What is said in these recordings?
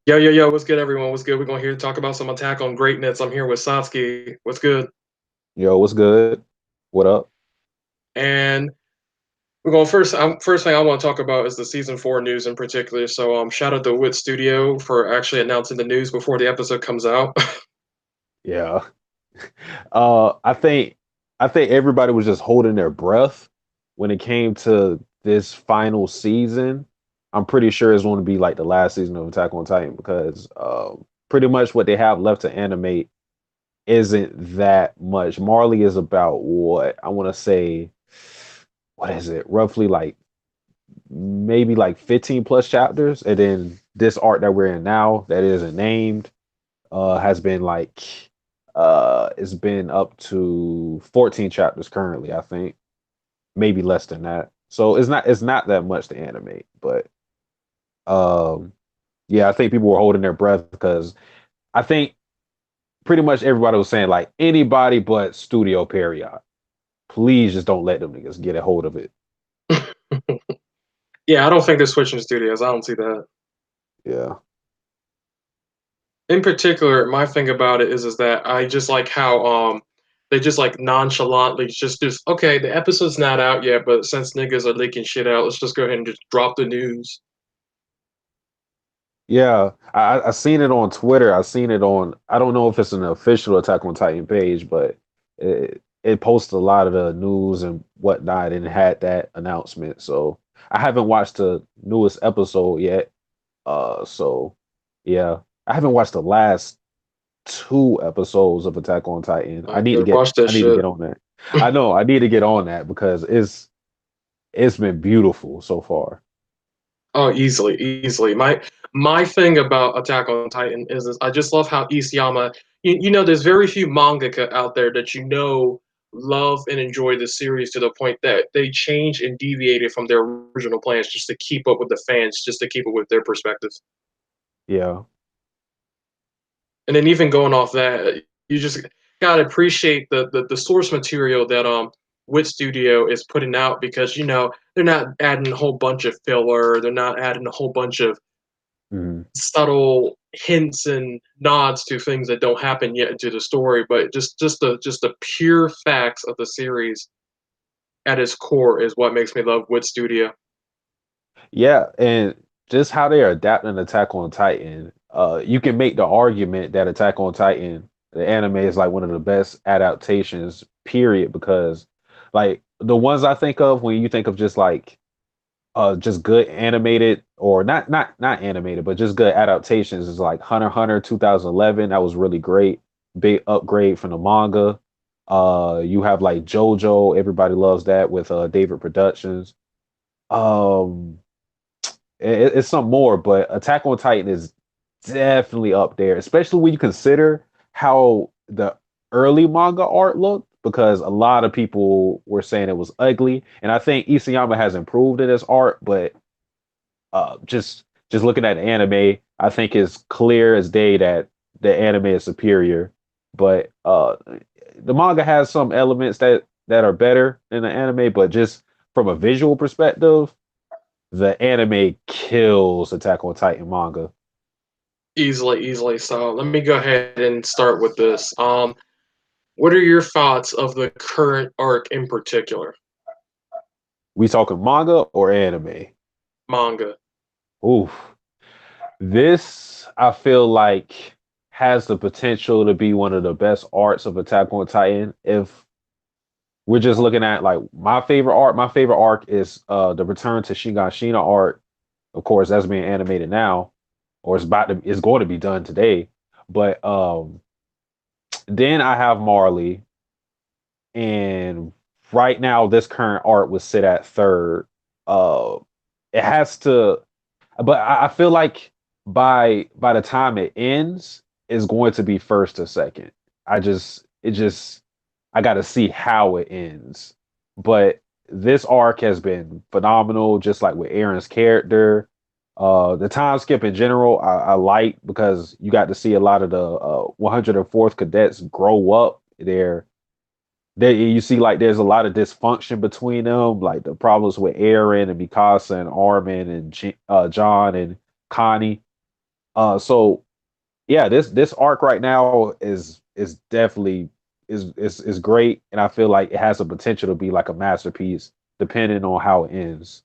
Yo, yo, yo, what's good, everyone? What's good? We're going here to talk about some Attack on Greatness. I'm here with Satsuki. What's good? Yo, what's good? What up? And we're going first. First thing I want to talk about is the season four news in particular. So, shout out to Wit Studio for actually announcing the news before the episode comes out. Yeah. I think everybody was just holding their breath when it came to this final season. I'm pretty sure it's going to be like the last season of Attack on Titan because pretty much what they have left to animate isn't that much. Marley is about what I want to say, what is it? Roughly like maybe like 15 plus chapters, and then this arc that we're in now that isn't named has been like it's been up to 14 chapters currently, I think. Maybe less than that. So it's not that much to animate, but um yeah, I think people were holding their breath because I think pretty much everybody was saying like anybody but Studio Period. Please just don't let them niggas get a hold of it. Yeah, I don't think they're switching studios. I don't see that. Yeah. In particular, my thing about it is that I just like how they just like nonchalantly just okay, the episode's not out yet, but since niggas are leaking shit out, let's just go ahead and just drop the news. Yeah, I seen it on Twitter. I seen it on. I don't know if it's an official Attack on Titan page, but it posted a lot of the news and whatnot, and had that announcement. So I haven't watched the newest episode yet. So yeah, I haven't watched the last two episodes of Attack on Titan. I better watch I that need to shit. get on that. I know I need to get on that because it's been beautiful so far. Oh, easily, easily. My thing about Attack on Titan is I just love how Isayama. You know, there's very few mangaka out there that you know love and enjoy the series to the point that they change and deviated from their original plans just to keep up with the fans, just to keep up with their perspectives. Yeah. And then even going off that, you just gotta appreciate the source material that Wit Studio is putting out because you know they're not adding a whole bunch of filler, they're not adding a whole bunch of Mhm. subtle hints and nods to things that don't happen yet into the story, but just the pure facts of the series at its core is what makes me love Wood Studio. Yeah, and just how they are adapting Attack on Titan, you can make the argument that Attack on Titan, the anime, is like one of the best adaptations, period, because like the ones I think of when you think of just good animated or not animated, but just good adaptations is like Hunter x Hunter 2011. That was really great. Big upgrade from the manga. You have like JoJo, everybody loves that with David Productions. Um it's some more, but Attack on Titan is definitely up there, especially when you consider how the early manga art looked, because a lot of people were saying it was ugly, and I think Isayama has improved in his art, but just looking at the anime, I think it's clear as day that the anime is superior. But the manga has some elements that are better than the anime, but just from a visual perspective, the anime kills Attack on Titan manga. Easily, easily. So let me go ahead and start with this. What are your thoughts of the current arc in particular? We talking manga or anime? Manga. Oof. This I feel like has the potential to be one of the best arts of Attack on Titan. If we're just looking at like my favorite arc is the Return to Shigashina arc. Of course, that's being animated now, or it's going to be done today. But then I have Marley, and right now this current art would sit at third. Uh, it has to, but I feel like by the time it ends, it's going to be first or second. I got to see how it ends. But this arc has been phenomenal, just like with Aaron's character. The time skip in general, I like because you got to see a lot of the 104th cadets grow up. You see like there's a lot of dysfunction between them, like the problems with Aaron and Mikasa and Armin and John and Connie. So yeah, this arc right now is definitely is great, and I feel like it has the potential to be like a masterpiece, depending on how it ends.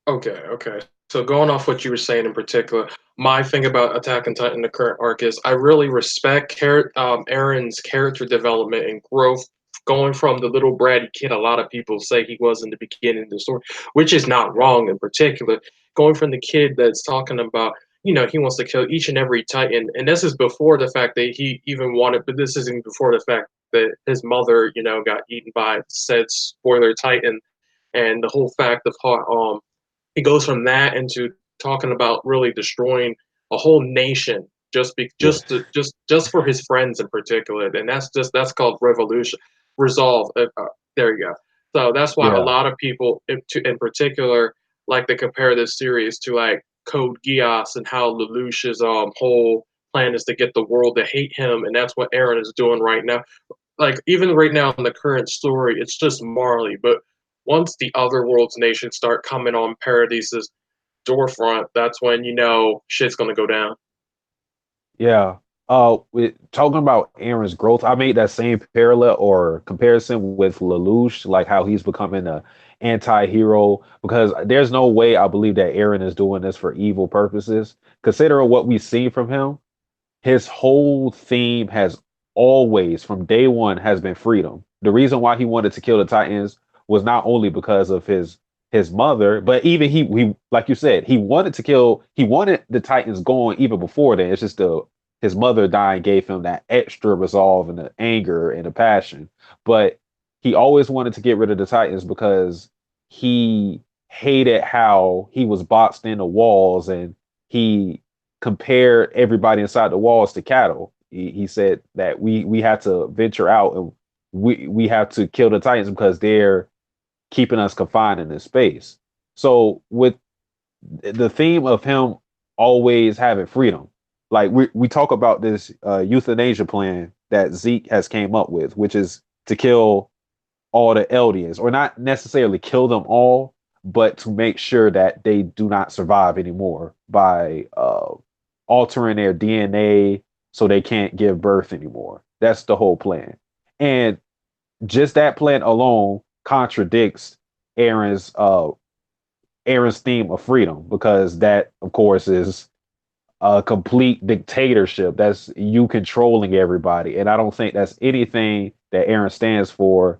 Okay, okay. So going off what you were saying in particular, my thing about Attack on Titan, the current arc is I really respect Aaron's character development and growth, going from the little bratty kid a lot of people say he was in the beginning of the story, which is not wrong in particular. Going from the kid that's talking about, he wants to kill each and every Titan, and this is before the fact that he even wanted, but this isn't before the fact that his mother, got eaten by said spoiler Titan, and the whole fact of how he goes from that into talking about really destroying a whole nation Yeah, just for his friends in particular, and that's called revolution, resolve. There you go. So that's why a yeah, lot of people, in particular, like to compare this series to like Code Geass and how Lelouch's whole plan is to get the world to hate him, and that's what Aaron is doing right now. Like even right now in the current story, it's just Marley, but once the other world's nations start coming on Paradise's storefront, that's when shit's gonna go down. yeah. With talking about Aaron's growth, I made that same parallel or comparison with Lelouch, like how he's becoming a anti-hero, because there's no way I believe that Aaron is doing this for evil purposes. Considering what we've seen from him, his whole theme has always, from day one, has been freedom. The reason why he wanted to kill the Titans was not only because of his mother, but even he like you said, he wanted the Titans going even before then. It's just the his mother dying gave him that extra resolve and the anger and the passion. But he always wanted to get rid of the Titans because he hated how he was boxed in the walls, and he compared everybody inside the walls to cattle. He said that we had to venture out, and we have to kill the Titans because they're keeping us confined in this space. So with the theme of him always having freedom, like we talk about this euthanasia plan that Zeke has came up with, which is to kill all the Eldians, or not necessarily kill them all, but to make sure that they do not survive anymore by altering their DNA so they can't give birth anymore. That's the whole plan. And just that plan alone contradicts Aaron's uh Aaron's theme of freedom, because that of course is a complete dictatorship. That's you controlling everybody. And I don't think that's anything that Aaron stands for.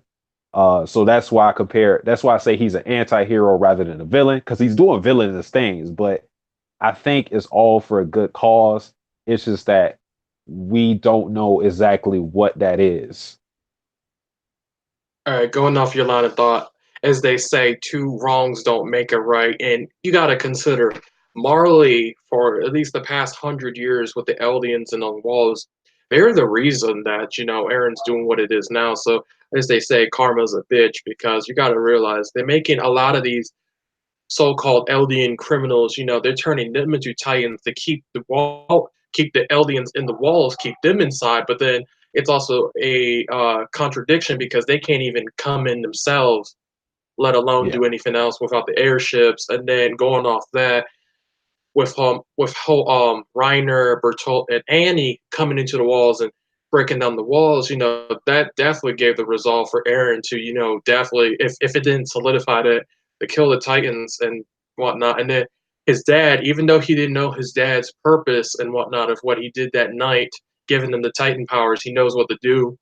So that's why I say he's an anti-hero rather than a villain, because he's doing villainous things, but I think it's all for a good cause. It's just that we don't know exactly what that is. All right, going off your line of thought, as they say, two wrongs don't make a right, and you got to consider Marley for at least the past 100 years with the Eldians and on walls. They're the reason that Aaron's doing what it is now. So as they say, karma's a bitch because you got to realize they're making a lot of these so-called Eldian criminals. They're turning them into Titans to keep the Eldians in the walls, keep them inside. But then it's also a contradiction because they can't even come in themselves, let alone Yeah. do anything else without the airships. And then going off that, with Reiner, Bertolt, and Annie coming into the walls and breaking down the walls, that definitely gave the resolve for Aaron to, definitely, if it didn't solidify that, to kill the Titans and whatnot. And then his dad, even though he didn't know his dad's purpose and whatnot of what he did that night, giving them the Titan powers, he knows what to do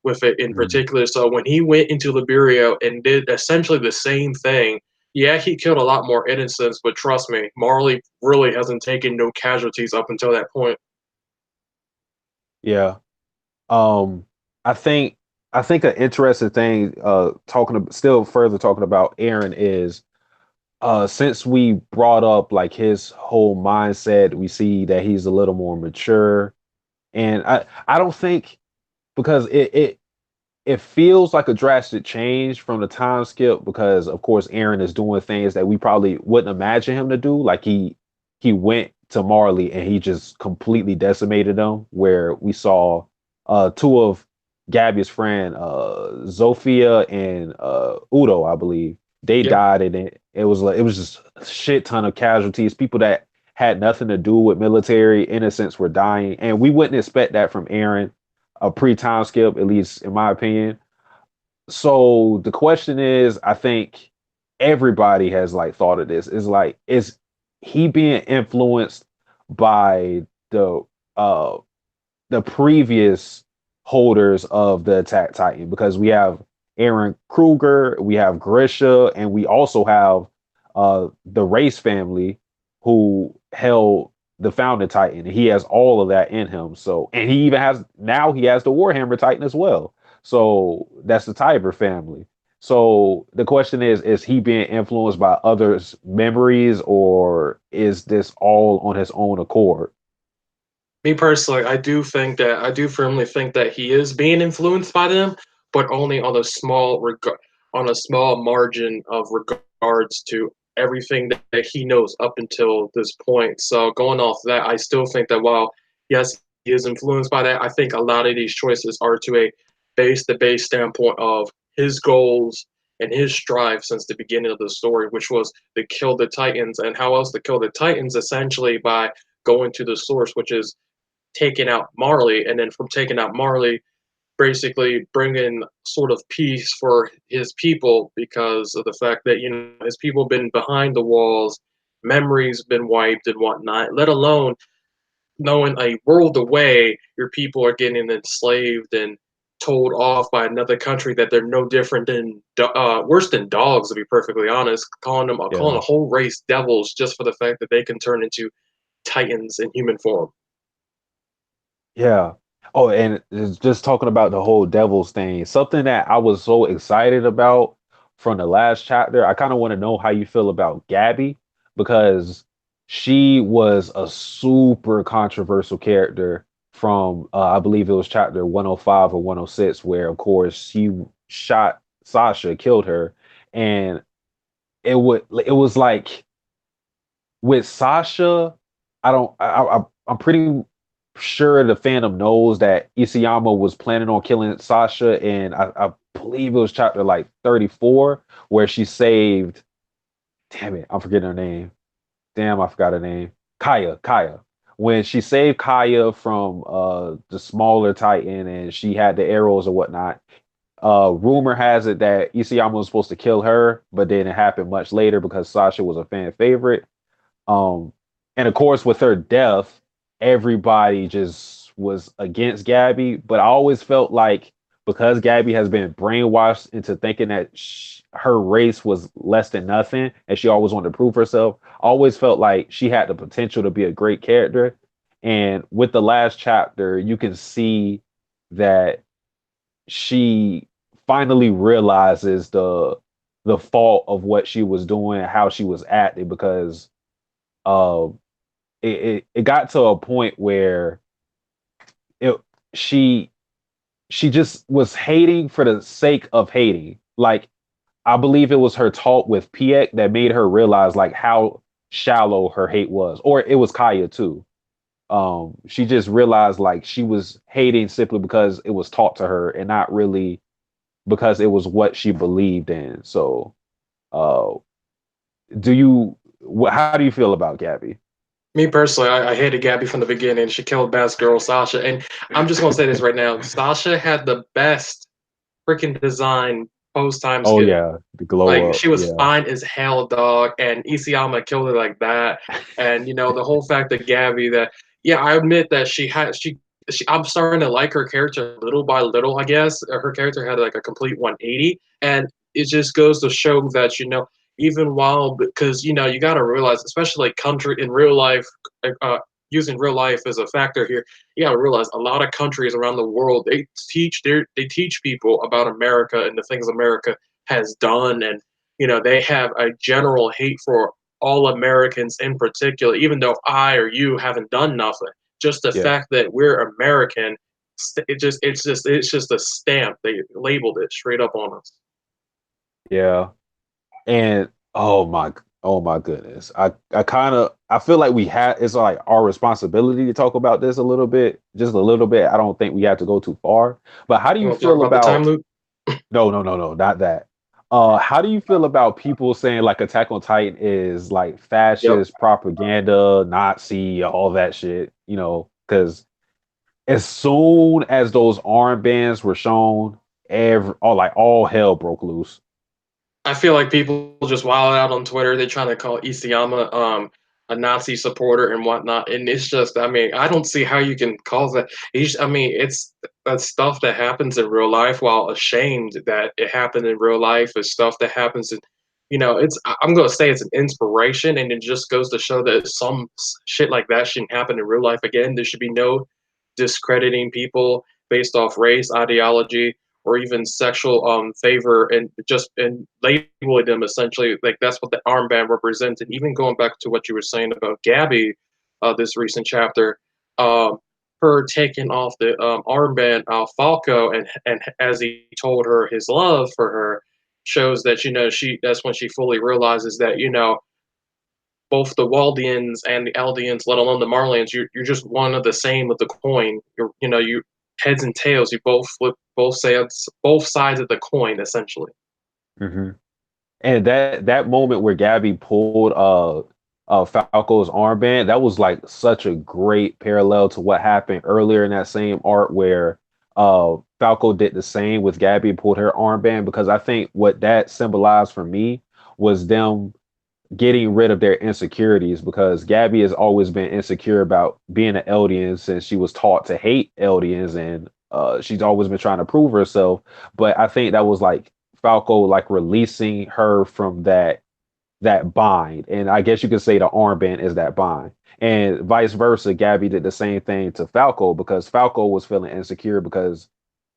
with it in Mhm. particular. So when he went into Liberia and did essentially the same thing, yeah, he killed a lot more innocents, but trust me, Marley really hasn't taken no casualties up until that point. Yeah. Um, I think I think an interesting thing, still further talking about Aaron, is since we brought up like his whole mindset, we see that he's a little more mature. And I don't think, because it feels like a drastic change from the time skip, because of course Aaron is doing things that we probably wouldn't imagine him to do. Like he went to Marley and he just completely decimated them, where we saw two of Gabby's friend, Zofia and Udo, I believe. They Yep. died, and it was just a shit ton of casualties, people that had nothing to do with military. Innocents were dying, and we wouldn't expect that from Aaron, a pre-time skip, at least in my opinion. So the question is, I think everybody has like thought of this. Is like, is he being influenced by the uh the previous holders of the Attack Titan? Because we have Aaron Kruger, we have Grisha, and we also have the Race family who held the Founding Titan. He has all of that in him. So, and he even has now he has the Warhammer Titan as well. So that's the Tiber family. So the question is he being influenced by others' memories, or is this all on his own accord? Me personally, I do firmly think that he is being influenced by them, but only on a on a small margin of regards to everything that he knows up until this point. So going off that, I still think that while yes, he is influenced by that, I think a lot of these choices are to a base standpoint of his goals and his strive since the beginning of the story, which was to kill the Titans. And how else to kill the Titans? Essentially by going to the source, which is taking out Marley, and then from taking out Marley, basically bringing sort of peace for his people because of the fact that his people been behind the walls, memories been wiped and whatnot. Let alone knowing a world away, your people are getting enslaved and told off by another country that they're no different than worse than dogs, to be perfectly honest. Calling Yeah. a whole race devils just for the fact that they can turn into titans in human form. Yeah. Oh, and it's just talking about the whole Devils thing, something that I was so excited about from the last chapter. I kind of want to know how you feel about Gabby, because she was a super controversial character from I believe it was chapter 105 or 106, where of course she shot Sasha, killed her, and it was like with Sasha, I'm pretty sure the fandom knows that Isayama was planning on killing Sasha, and I believe it was chapter like 34 where she saved. Damn it, I'm forgetting her name. Damn, I forgot her name. Kaya. When she saved Kaya from the smaller Titan, and she had the arrows or whatnot. Rumor has it that Isayama was supposed to kill her, but then it happened much later because Sasha was a fan favorite. Um, and of course, with her death, everybody just was against Gabby. But I always felt like because Gabby has been brainwashed into thinking that her race was less than nothing, and she always wanted to prove herself, I always felt like she had the potential to be a great character. And with the last chapter, you can see that she finally realizes the fault of what she was doing, how she was acting, because uh, it got to a point where it she she just was hating for the sake of hating. Like I believe it was her talk with Piek that made her realize like how shallow her hate was, or it was Kaya too. She just realized like she was hating simply because it was taught to her and not really because it was what she believed in. So, uh, how do you feel about Gabby? Me personally, I hated Gabby from the beginning. She killed best girl Sasha, and I'm just gonna say this right now: Sasha had the best freaking design post time Oh skip. yeah, the glow Like up. she was Yeah, fine as hell, dog, and Isayama killed her like that. And the whole fact that Gabby, that yeah, I admit that I'm starting to like her character little by little. I guess her character had like a complete 180, and it just goes to show that even while because you got to realize, especially like country in real life, uh, using real life as a factor here, you got to realize a lot of countries around the world they teach people about America and the things America has done, and they have a general hate for all Americans in particular, even though I or you haven't done nothing. Just the yeah, fact that we're American, it's just a stamp. They labeled it straight up on us. yeah. And oh my goodness, I kind of I feel like we had it's like our responsibility to talk about this a little bit, just a little bit. I don't think we have to go too far. But how do You you want to talk feel about the time about? loop? No, not that. How do you feel about people saying like Attack on Titan is like Yep. fascist propaganda, Nazi, all that shit? You know, because as soon as those armbands were shown, all hell broke loose. I feel like people just wild out on Twitter. They're trying to call Isayama a Nazi supporter and whatnot, and it's just, I mean, I don't see how you can call that. I mean, it's that stuff that happens in real life. While ashamed that it happened in real life, is stuff that happens in, it's. I'm gonna say it's an inspiration, and it just goes to show that some shit like that shouldn't happen in real life again. There should be no discrediting people based off race, ideology, or even sexual favor, and just and labeling them essentially like that's what the armband represents. And even going back to what you were saying about Gabby, this recent chapter, um, her taking off the armband, Falco, and as he told her his love for her, shows that she that's when she fully realizes that both the Waldians and the Eldians, let alone the Marlians, you're just one of the same with the coin. You heads and tails. You both flip both sides of the coin, essentially. Hmm. And that moment where Gabby pulled Falco's armband, that was like such a great parallel to what happened earlier in that same art where Falco did the same with Gabby and pulled her armband, because I think what that symbolized for me was them getting rid of their insecurities, because Gabby has always been insecure about being an Eldian since she was taught to hate Eldians, and she's always been trying to prove herself. But I think that was like Falco like releasing her from that bind. And I guess you could say the armband is that bind. And vice versa, Gabby did the same thing to Falco, because Falco was feeling insecure because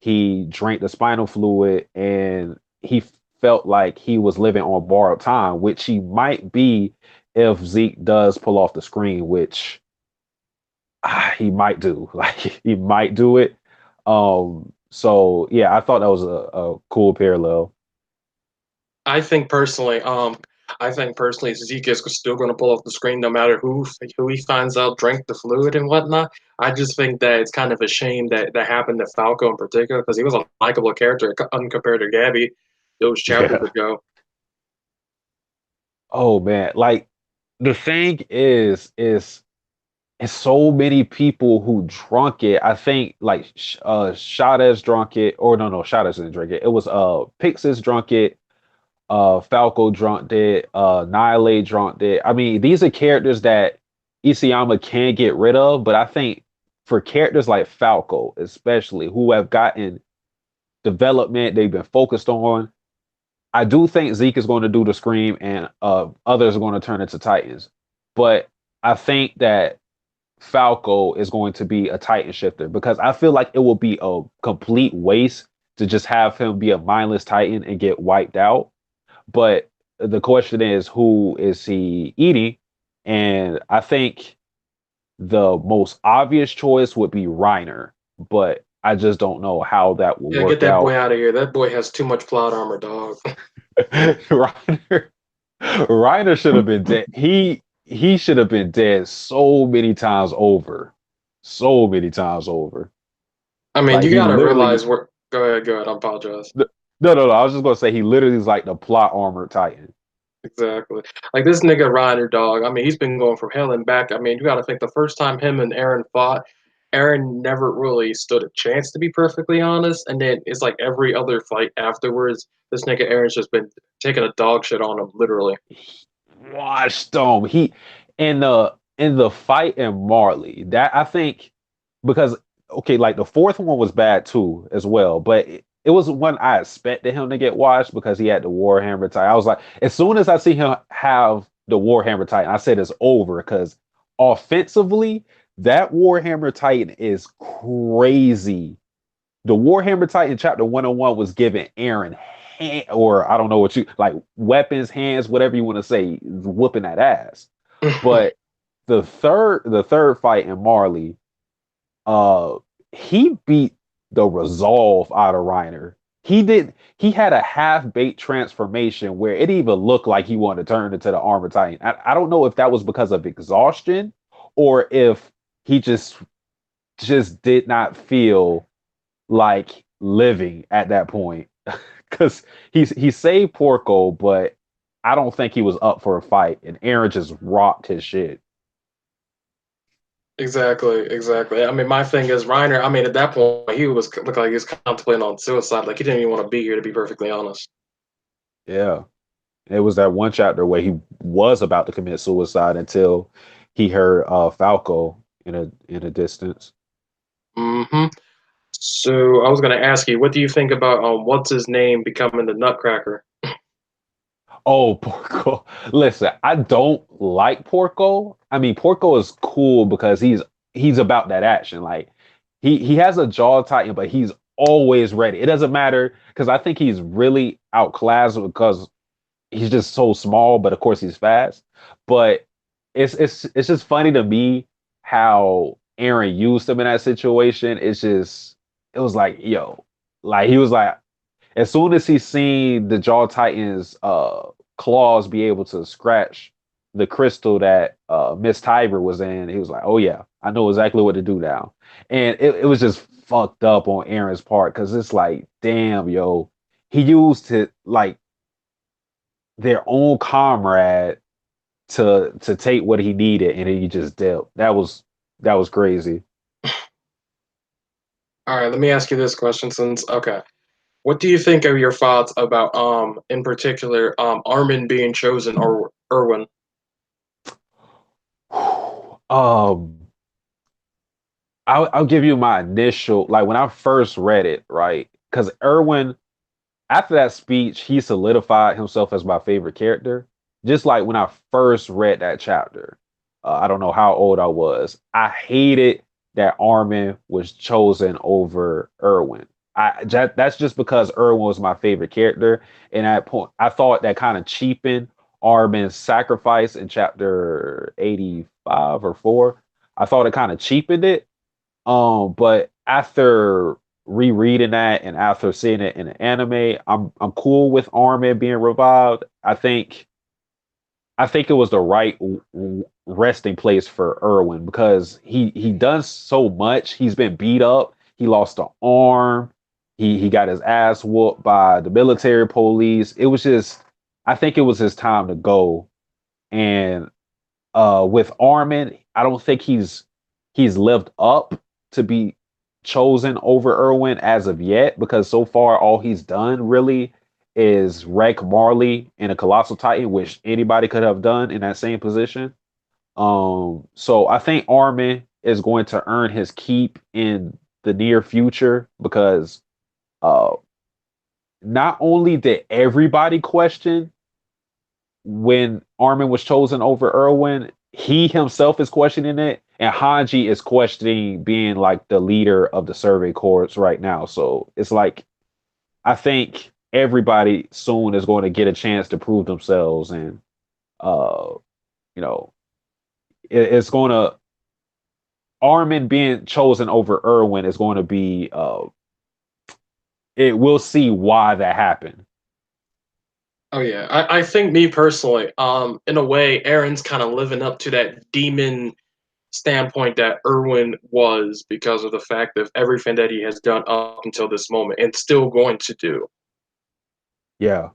he drank the spinal fluid and he felt like he was living on borrowed time, which he might be if Zeke does pull off the screen, which he might do. Like he might do it. So yeah, I thought that was a cool parallel. I think personally, Zeke is still going to pull off the screen no matter who he finds out drank the fluid and whatnot. I just think that it's kind of a shame that that happened to Falco in particular because he was a likable character uncompared to Gabby those chapters Yeah. ago. Oh man, like the thing is so many people who drunk it. I think like Shades drunk it, or no, Shades didn't drink it. It was Pixis drunk it, Falco drunk it, Nihilate drunk it. I mean, these are characters that Isayama can get rid of, but I think for characters like Falco, especially who have gotten development, they've been focused on. I do think Zeke is going to do the scream, and others are going to turn into Titans. But I think that Falco is going to be a Titan shifter, because I feel like it will be a complete waste to just have him be a mindless Titan and get wiped out. But the question is, who is he eating? And I think the most obvious choice would be Reiner, but I just don't know how that will Yeah, get work that boy out. out of here. That boy has too much plot armor, dog. Reiner, Reiner should have been dead. He should have been dead so many times over, so many times over. I mean, Like you he gotta literally. realize where. Go ahead, go ahead. I apologize. No. I was just gonna say he literally is like the plot armor Titan. Exactly. Like this nigga Ryder dog. I mean, he's been going from hell and back. I mean, you got to think the first time him and Aaron fought, Aaron never really stood a chance to be perfectly honest. And then it's like every other fight afterwards, this nigga Aaron's just been taking a dog shit on him, literally. Watched him. He in the fight in Marley. That I think, because okay, like the fourth one was bad too as well, but it was one I expected him to get washed because he had the Warhammer tie. I was like, as soon as I see him have the Warhammer Titan, I said it's over, because offensively, that Warhammer Titan is crazy. The Warhammer Titan chapter 101 was giving Aaron or I don't know what you like, weapons, hands, whatever you want to say, whooping that ass. But the third fight in Marley, uh he beat the resolve out of Reiner. He had a half-baked transformation where it even looked like he wanted to turn into the Armor Titan. I don't know if that was because of exhaustion or if he just did not feel like living at that point. because he saved Porco, but I don't think he was up for a fight, and Aaron just rocked his shit. Exactly, exactly. I mean, my thing is Reiner. I mean, at that point, he was looked like he was contemplating on suicide. Like he didn't even want to be here, to be perfectly honest. Yeah, it was that one chapter where he was about to commit suicide until he heard Falco in a distance. Hmm. So I was going to ask you, what do you think about what's his name becoming the Nutcracker? Oh, Porco. Listen, I don't like Porco. I mean, Porco is cool because he's about that action. Like he has a jaw tighten, but he's always ready. It doesn't matter because I think he's really outclassed because he's just so small, but of course he's fast. But it's just funny to me how Aaron used him in that situation. It was like, yo, like he was like as soon as he seen the Jaw Titan's claws be able to scratch the crystal that Miss Tiber was in, he was like, "Oh yeah, I know exactly what to do now." And it was just fucked up on Aaron's part because it's like, damn, yo, he used it like their own comrade to take what he needed, and then he just dipped. That was crazy. All right, let me ask you this question. Since okay, what do you think of your thoughts about in particular Armin being chosen or Irwin? um, I'll give you my initial like when I first read it, right? Because Erwin, after that speech, he solidified himself as my favorite character. Just like when I first read that chapter, I don't know how old I was. I hated that Armin was chosen over Erwin. That's just because Erwin was my favorite character, and at point I thought that kind of cheapened Armin's sacrifice in chapter 85 or 4. I thought it kind of cheapened it, but after rereading that and after seeing it in the anime, I'm cool with Armin being revived. I think it was the right resting place for Irwin because he does so much. He's been beat up. He lost an arm. He got his ass whooped by the military police. It was just I think it was his time to go. And with Armin, I don't think he's lived up to be chosen over Irwin as of yet because so far all he's done really is wreck Marley in a Colossal Titan, which anybody could have done in that same position. So I think Armin is going to earn his keep in the near future because uh, not only did everybody question when Armin was chosen over Irwin, he himself is questioning it, and Hanji is questioning being like the leader of the Survey Corps right now. So it's like I think everybody soon is going to get a chance to prove themselves, and uh, you know, it's going to Armin being chosen over Irwin is going to be it. We'll see why that happened. Oh yeah, I think me personally, in a way, Aaron's kind of living up to that demon standpoint that Irwin was because of the fact of everything that he has done up until this moment and still going to do. Yeah,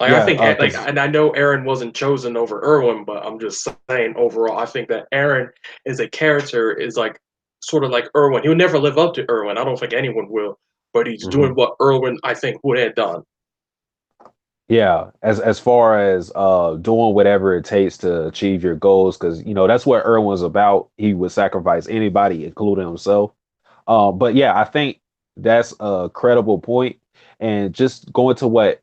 Like I yeah, think, like, because and I know Aaron wasn't chosen over Irwin, but I'm just saying overall, I think that Aaron is a character is like sort of like Irwin. He would never live up to Irwin. I don't think anyone will, but he's doing what Irwin I think would have done. Yeah, as far as doing whatever it takes to achieve your goals, because that's what Erwin's about. He would sacrifice anybody, including himself. But yeah, I think that's a credible point. And just going to what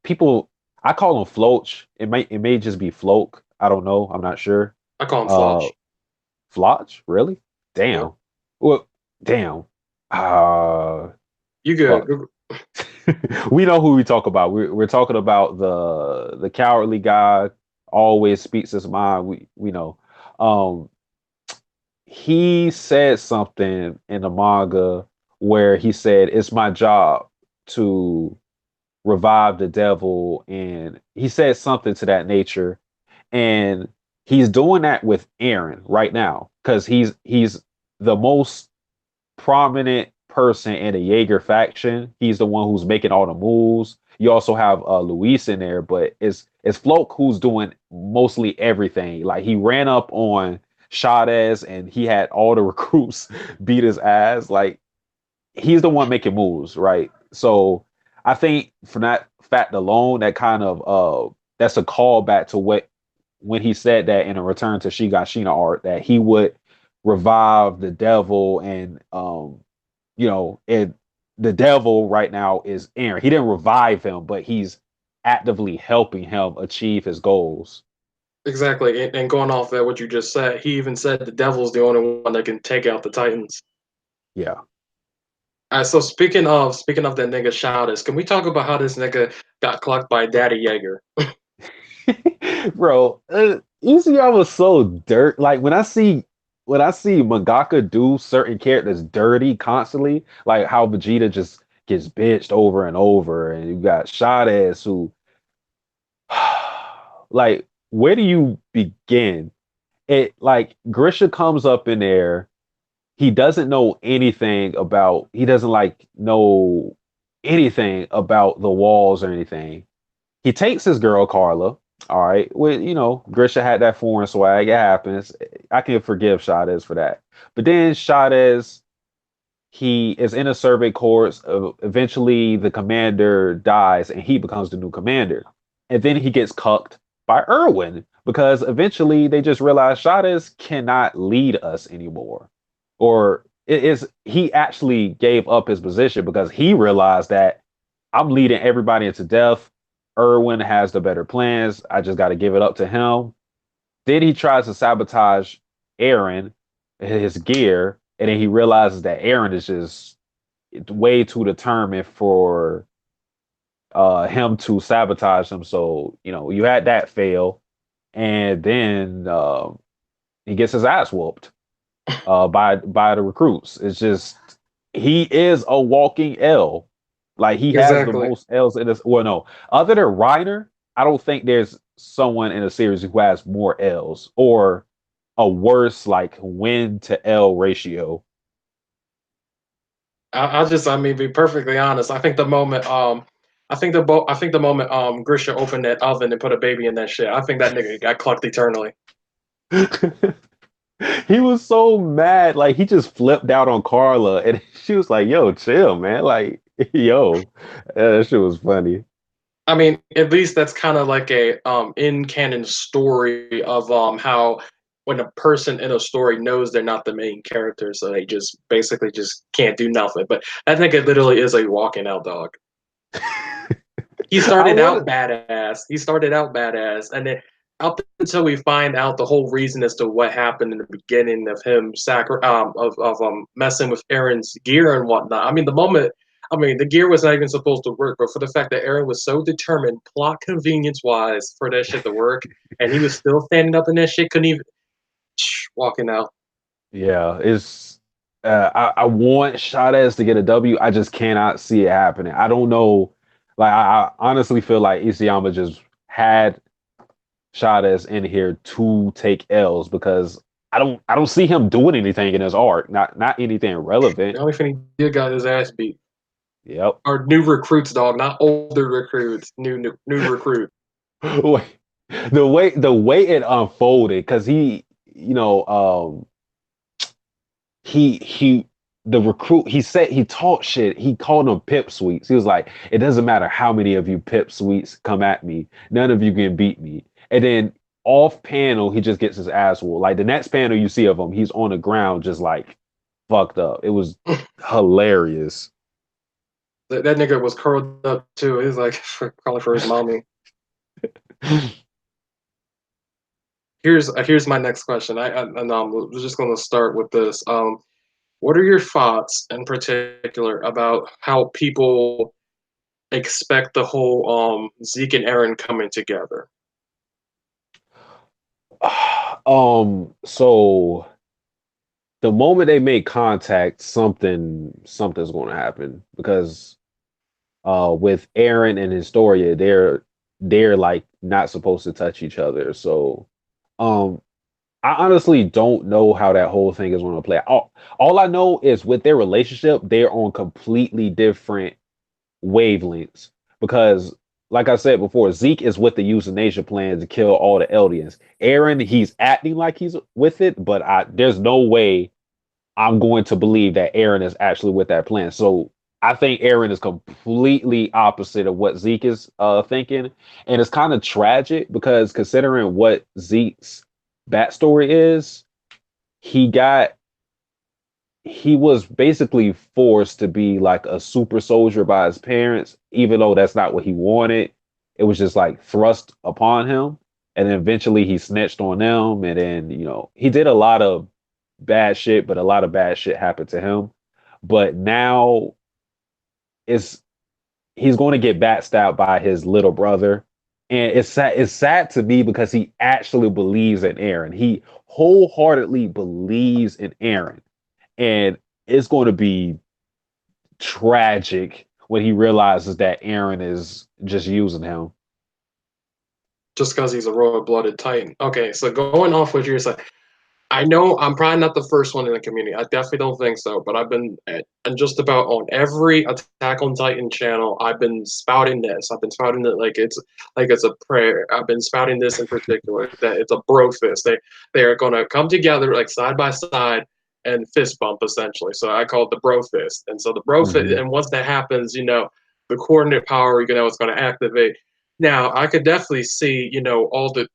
people I call him Floach. It may just be Floke. I don't know. I'm not sure. I call him Uh Floch. Floch, really? Yeah, Damn. Well, damn. Uh you good? fuck. We know who we talk about. We're talking about the cowardly guy, always speaks his mind. We know. Um, he said something in the manga where he said, "It's my job to revive the devil," and he said something to that nature. And he's doing that with Aaron right now because he's the most prominent person in the Jaeger faction. He's the one who's making all the moves. You also have Luis in there, but it's Floke who's doing mostly everything. Like he ran up on Chavez and he had all the recruits beat his ass. Like he's the one making moves, right? So I think from that fact alone, that kind of that's a callback to what when he said that in a Return to Shigashina art that he would revive the devil and and the devil right now is Aaron. He didn't revive him, but he's actively helping him achieve his goals. Exactly, and going off that what you just said, he even said the devil's the only one that can take out the Titans. Yeah. So speaking of that nigga Shadis, can we talk about how this nigga got clocked by Daddy Yeager? Bro, UCR was so dirt. Like when I see mangaka do certain characters dirty constantly, like how Vegeta just gets bitched over and over, and you got Shades who like where do you begin? It like Grisha comes up in there. He doesn't know anything about he doesn't like know anything about the walls or anything. He takes his girl Carla. All right. Well, Grisha had that foreign swag. It happens. I can forgive Shades for that. But then Shades, he is in a survey course. Eventually, the commander dies and he becomes the new commander. And then he gets cucked by Erwin because eventually they just realize Shades cannot lead us anymore. Or it is he actually gave up his position because he realized that I'm leading everybody into death. Erwin has the better plans. I just got to give it up to him. Then he tries to sabotage Aaron, his gear, and then he realizes that Aaron is just way too determined for him to sabotage him. So you had that fail, and then he gets his ass whooped by the recruits. It's just he is a walking L. Like he has the Exactly. most L's in this. Well, no, other than Reiner, I don't think there's someone in a series who has more L's or a worse like win to L ratio. I'll just, I mean, be perfectly honest. I think the moment Grisha opened that oven and put a baby in that shit, I think that nigga got clucked eternally. He was so mad, like he just flipped out on Carla, and she was like, "Yo, chill, man." Like, yo, that shit was funny. I mean, at least that's kind of like a in canon story of how when a person in a story knows they're not the main character, so they just basically just can't do nothing. But I think it literally is a walking out dog. He I started out would. badass. And then up until we find out the whole reason as to what happened in the beginning of him messing with Aaron's gear and whatnot. The gear was not even supposed to work, but for the fact that Aaron was so determined, plot convenience wise, for that shit to work, and he was still standing up in that shit, couldn't even walking out. Yeah, it's. I want Shades to get a W. I just cannot see it happening. I don't know. Like I honestly feel like Isayama just had Shades in here to take L's because I don't see him doing anything in his art. Not anything relevant. The only thing he did got his ass beat. Yep. Or new recruits, dog, not older recruits, new recruit. Wait, the way it unfolded because he the recruit he said he taught shit. He called them pip sweets. He was like, it doesn't matter how many of you pip sweets come at me, none of you can beat me. And then off panel, he just gets his ass whooped. Like the next panel you see of him, he's on the ground just like fucked up. It was hilarious. That nigga was curled up too. He was like calling for his mommy. Here's my next question. We're just going to start with this. What are your thoughts in particular about how people expect the whole Zeke and Aaron coming together? So the moment they make contact, something's going to happen because with Aaron and Historia, they're like not supposed to touch each other. So um I honestly don't know how that whole thing is going to play. All I know is with their relationship, they're on completely different wavelengths because, like I said before, Zeke is with the euthanasia plan to kill all the Eldians. Aaron, he's acting like he's with it, but there's no way I'm going to believe that Aaron is actually with that plan. So I think Aaron is completely opposite of what Zeke is thinking, and it's kind of tragic because considering what Zeke's backstory is, he got he was basically forced to be like a super soldier by his parents, even though that's not what he wanted. It was just like thrust upon him. And then eventually he snitched on them. And then, he did a lot of bad shit, but a lot of bad shit happened to him. But now it's he's going to get backstabbed by his little brother. And it's sad to me because he actually believes in Aaron. He wholeheartedly believes in Aaron. And it's going to be tragic when he realizes that Aaron is just using him. just because he's a royal-blooded Titan. Okay, so going off what you're saying, I know I'm probably not the first one in the community. I definitely don't think so, but I've been and just about on every Attack on Titan channel. I've been spouting this. I've been spouting it like it's a prayer. I've been spouting this in particular that it's a bro fist. They are going to come together like side by side and fist bump essentially. So I call it the bro fist. And so the bro fist, Hmm. and once that happens, the coordinate power, it's going to activate. Now I could definitely see, all the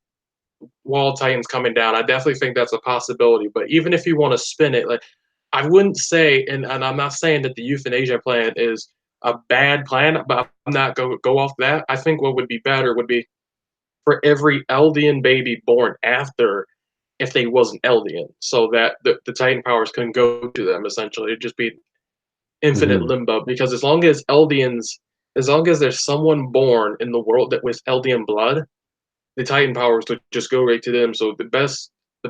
wall titans coming down. I definitely think that's a possibility. But even if you want to spin it, like I wouldn't say, and I'm not saying that the euthanasia plan is a bad plan, but I'm not go off that. I think what would be better would be for every Eldian baby born after, if they wasn't Eldian, so that the Titan powers can go to them essentially. It'd just be infinite Hmm. limbo because as long as there's someone born in the world that with Eldian blood, the Titan powers would just go right to them. So the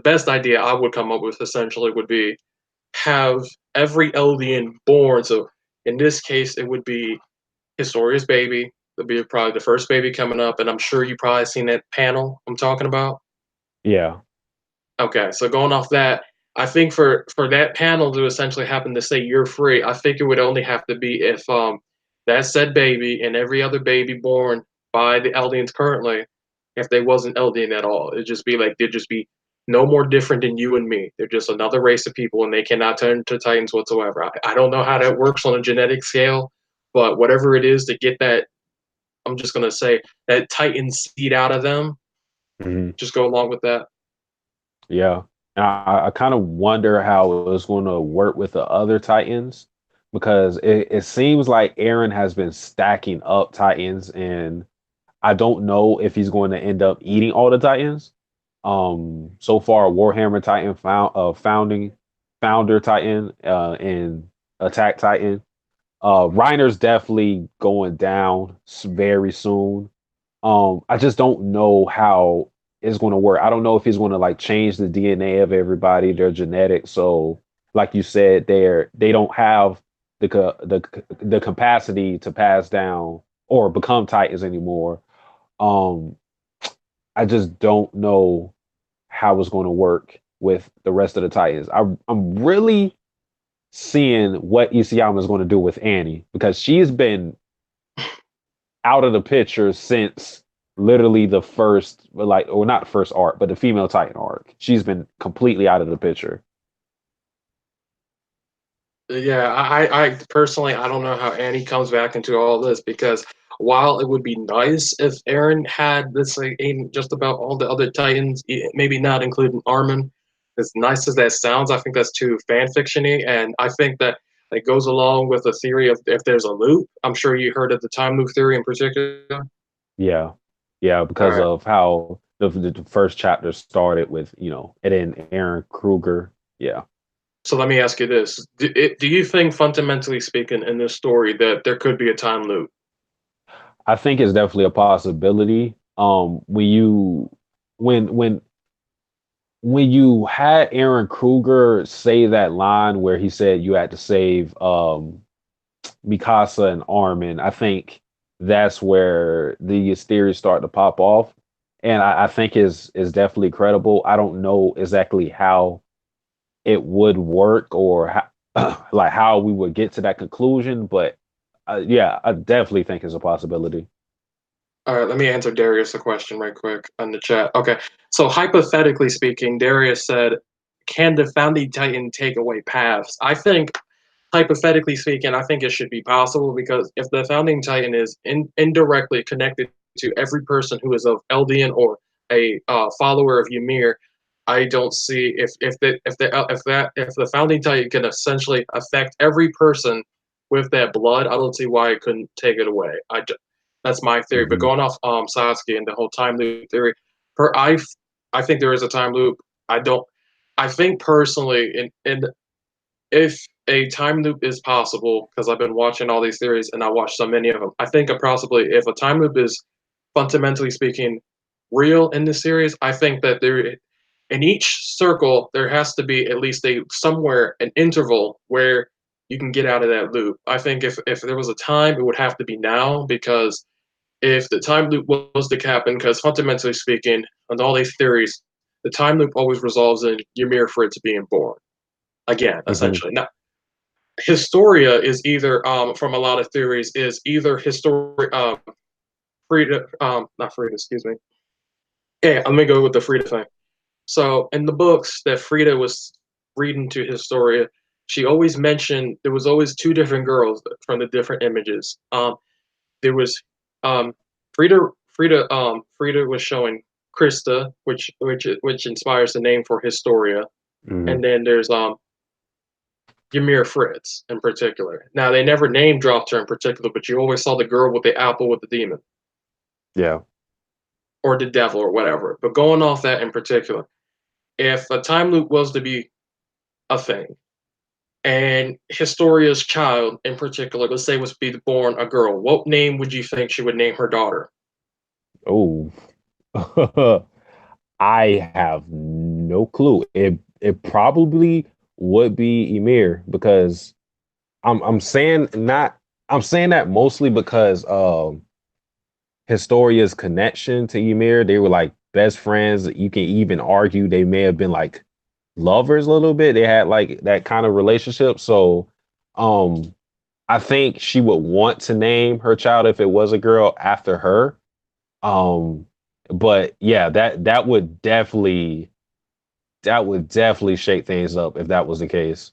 best idea I would come up with essentially would be have every Eldian born. So in this case, it would be Historia's baby. It'll be probably the first baby coming up, and I'm sure you probably seen that panel I'm talking about. Yeah. Okay, so going off that, I think for that panel to essentially happen to say you're free, I think it would only have to be if that said baby and every other baby born by the Eldians currently, if they wasn't Eldian at all, it'd just be like they'd just be no more different than you and me. They're just another race of people, and they cannot turn to Titans whatsoever. I don't know how that works on a genetic scale, but whatever it is to get that, I'm just gonna say that Titan seed out of them, Hmm. just go along with that. Yeah. And I kind of wonder how it's going to work with the other Titans because it seems like Aaron has been stacking up Titans, and I don't know if he's going to end up eating all the Titans. So far, Warhammer Titan founder Titan, and Attack Titan. Reiner's definitely going down very soon. I just don't know how it's going to work. I don't know if he's going to like change the DNA of everybody, their genetics. So, like you said, they don't have the capacity to pass down or become Titans anymore. Um, I just don't know how it's going to work with the rest of the Titans. I'm really seeing what Isayama is going to do with Annie because she's been out of the picture since literally the first, like, or not first arc, but the female Titan arc. She's been completely out of the picture. Yeah, I personally I don't know how Annie comes back into all this because while it would be nice if Aaron had this like in just about all the other Titans, maybe not including Armin, as nice as that sounds, I think that's too fan fictiony, and I think that it goes along with the theory of if there's a loop. I'm sure you heard of the time loop theory in particular. Yeah, yeah, All because right. of how the first chapter started with, and then Aaron Kruger. Yeah, So let me ask you this: do you think, fundamentally speaking, in this story, that there could be a time loop? I think it's definitely a possibility. When you had Aaron Kruger say that line where he said you had to save Mikasa and Armin, I think that's where these theories start to pop off. and I think is definitely credible. I don't know exactly how it would work or how, like how we would get to that conclusion, but yeah, I definitely think it's a possibility. All right, let me answer Darius a question right quick on the chat. Okay, so hypothetically speaking, Darius said, "Can the founding titan take away paths?" I think, hypothetically speaking, I think it should be possible because if the founding titan is indirectly connected to every person who is of Eldian or a follower of Ymir, I don't see if the founding titan can essentially affect every person with that blood. I don't see why it couldn't take it away. That's my theory. But Hmm. going off Sasuke and the whole time loop theory, per I think there is a time loop. I don't. I think personally, in if a time loop is possible, because I've been watching all these theories and I watched so many of them, I think possibly if a time loop is fundamentally speaking real in this series, I think that there in each circle there has to be at least a somewhere an interval where you can get out of that loop. I think if there was a time, it would have to be now because if the time loop was to happen, because fundamentally speaking, on all these theories, the time loop always resolves in Ymir Fritz being born again, Hmm. essentially. Now, Historia is either from a lot of theories is either Historia Frida not Frida, excuse me. Yeah, let me go with the Frida thing. So in the books that Frida was reading to Historia, she always mentioned there was always two different girls from the different images. There was um Frida was showing Krista, which inspires the name for Historia, Hmm. and then there's Ymir Fritz in particular. Now they never name dropped her in particular, but you always saw the girl with the apple with the demon Yeah. or the devil or whatever. But going off that in particular, if a time loop was to be a thing, and Historia's child in particular, let's say was be born a girl, what name would you think she would name her daughter? Oh, I have no clue. It probably would be Emir because I'm saying not I'm saying that mostly because Historia's connection to Ymir, they were like best friends. You can even argue they may have been like lovers a little bit. They had like that kind of relationship. So um I think she would want to name her child if it was a girl after her. Um but yeah, that would definitely shake things up if that was the case.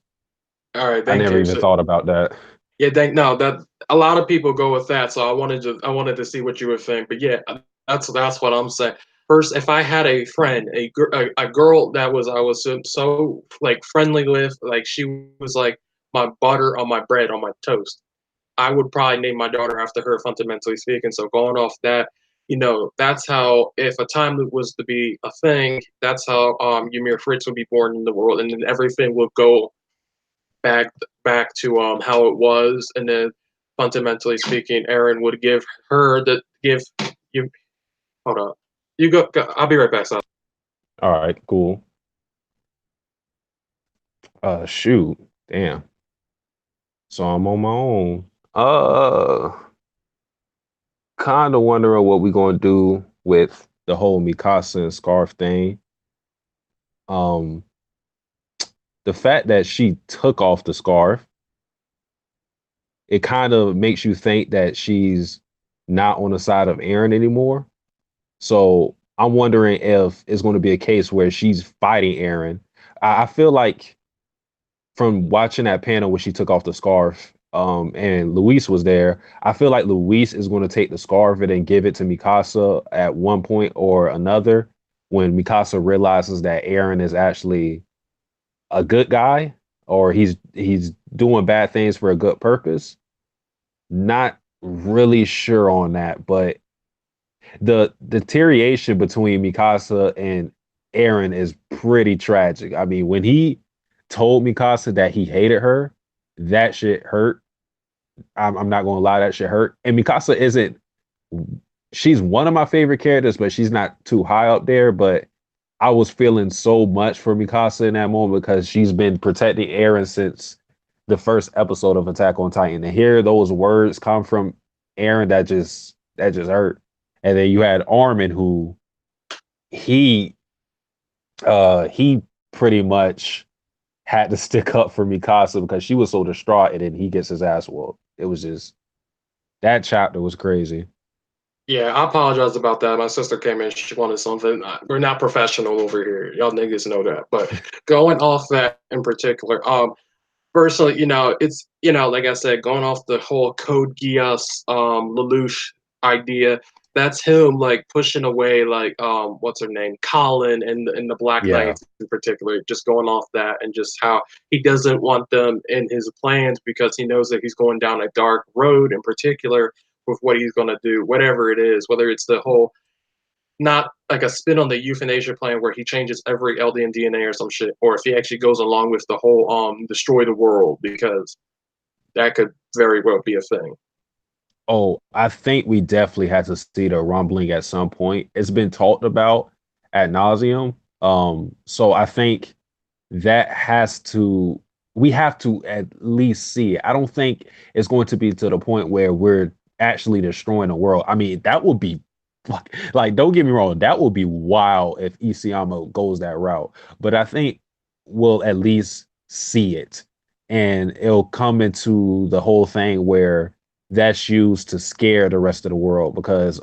All right, I thank never you. even So thought about that. yeah, thank no that a lot of people go with that. So I wanted to see what you would think. But yeah, that's what I'm saying. First, if I had a friend, a girl that was I was so like friendly with, like she was like my butter on my bread on my toast, I would probably name my daughter after her, fundamentally speaking. So going off that, that's how if a time loop was to be a thing, that's how Ymir Fritz would be born in the world, and then everything would go back back to how it was, and then fundamentally speaking, Aaron would give her the give you. Hold on, you go. I'll be right back. So. All right, cool. Shoot. Damn. So I'm on my own. Kind of wondering what we're gonna do with the whole Mikasa and scarf thing. Um, the fact that she took off the scarf, it kind of makes you think that she's not on the side of Aaron anymore. So I'm wondering if it's going to be a case where she's fighting Aaron. I feel like from watching that panel where she took off the scarf, and Luis was there, I feel like Luis is going to take the scarf and then give it to Mikasa at one point or another when Mikasa realizes that Aaron is actually a good guy or he's doing bad things for a good purpose. Not really sure on that, but the deterioration between Mikasa and Aaron is pretty tragic. I mean, when he told Mikasa that he hated her, that shit hurt. I'm not gonna lie, that shit hurt. And Mikasa isn't. She's one of my favorite characters, but she's not too high up there. But I was feeling so much for Mikasa in that moment because she's been protecting Aaron since the first episode of Attack on Titan. To hear those words come from Aaron, that just hurt. And then you had Armin, who he pretty much had to stick up for Mikasa because she was so distraught, and then he gets his ass whooped. It was just that chapter was crazy. Yeah, I apologize about that. My sister came in, she wanted something. We're not professional over here. Y'all niggas know that. But going off that in particular, personally, it's like I said, going off the whole Code Geass Lelouch idea, that's him like pushing away like what's her name? Colin and the Black Yeah. Knights in particular, just going off that and just how he doesn't want them in his plans because he knows that he's going down a dark road in particular with what he's gonna do, whatever it is, whether it's the whole not like a spin on the euthanasia plan where he changes every LDN DNA or some shit, or if he actually goes along with the whole destroy the world because that could very well be a thing. Oh, I think we definitely had to see the rumbling at some point. It's been talked about ad nauseum. So I think that has to we have to at least see it. I don't think it's going to be to the point where we're actually destroying the world. I mean, that would be like don't get me wrong, that would be wild if Isayama goes that route. But I think we'll at least see it. And it'll come into the whole thing where that's used to scare the rest of the world because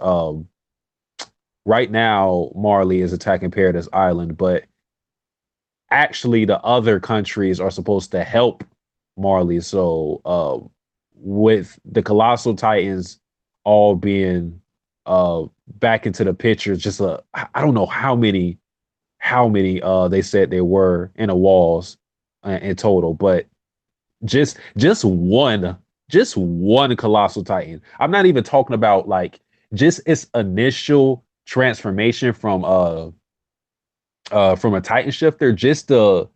right now Marley is attacking Paradise Island, but actually the other countries are supposed to help Marley. So with the Colossal Titans all being back into the picture, just I don't know how many they said there were in the walls in total, but just one Colossal Titan. I'm not even talking about like just its initial transformation from a Titan shifter, just the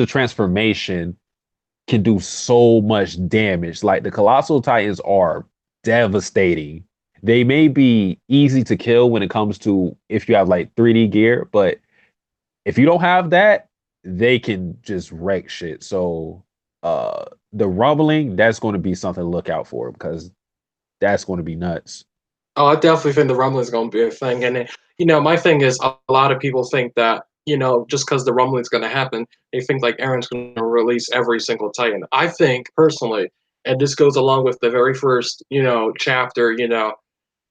transformation can do so much damage. Like the Colossal Titans are devastating. They may be easy to kill when it comes to if you have like 3D gear, but if you don't have that, they can just wreck shit. So the rumbling, that's going to be something to look out for because that's going to be nuts. Oh, I definitely think the rumbling is going to be a thing. And, my thing is a lot of people think that, just because the rumbling is going to happen, they think like Aaron's going to release every single Titan. I think personally, and this goes along with the very first, chapter,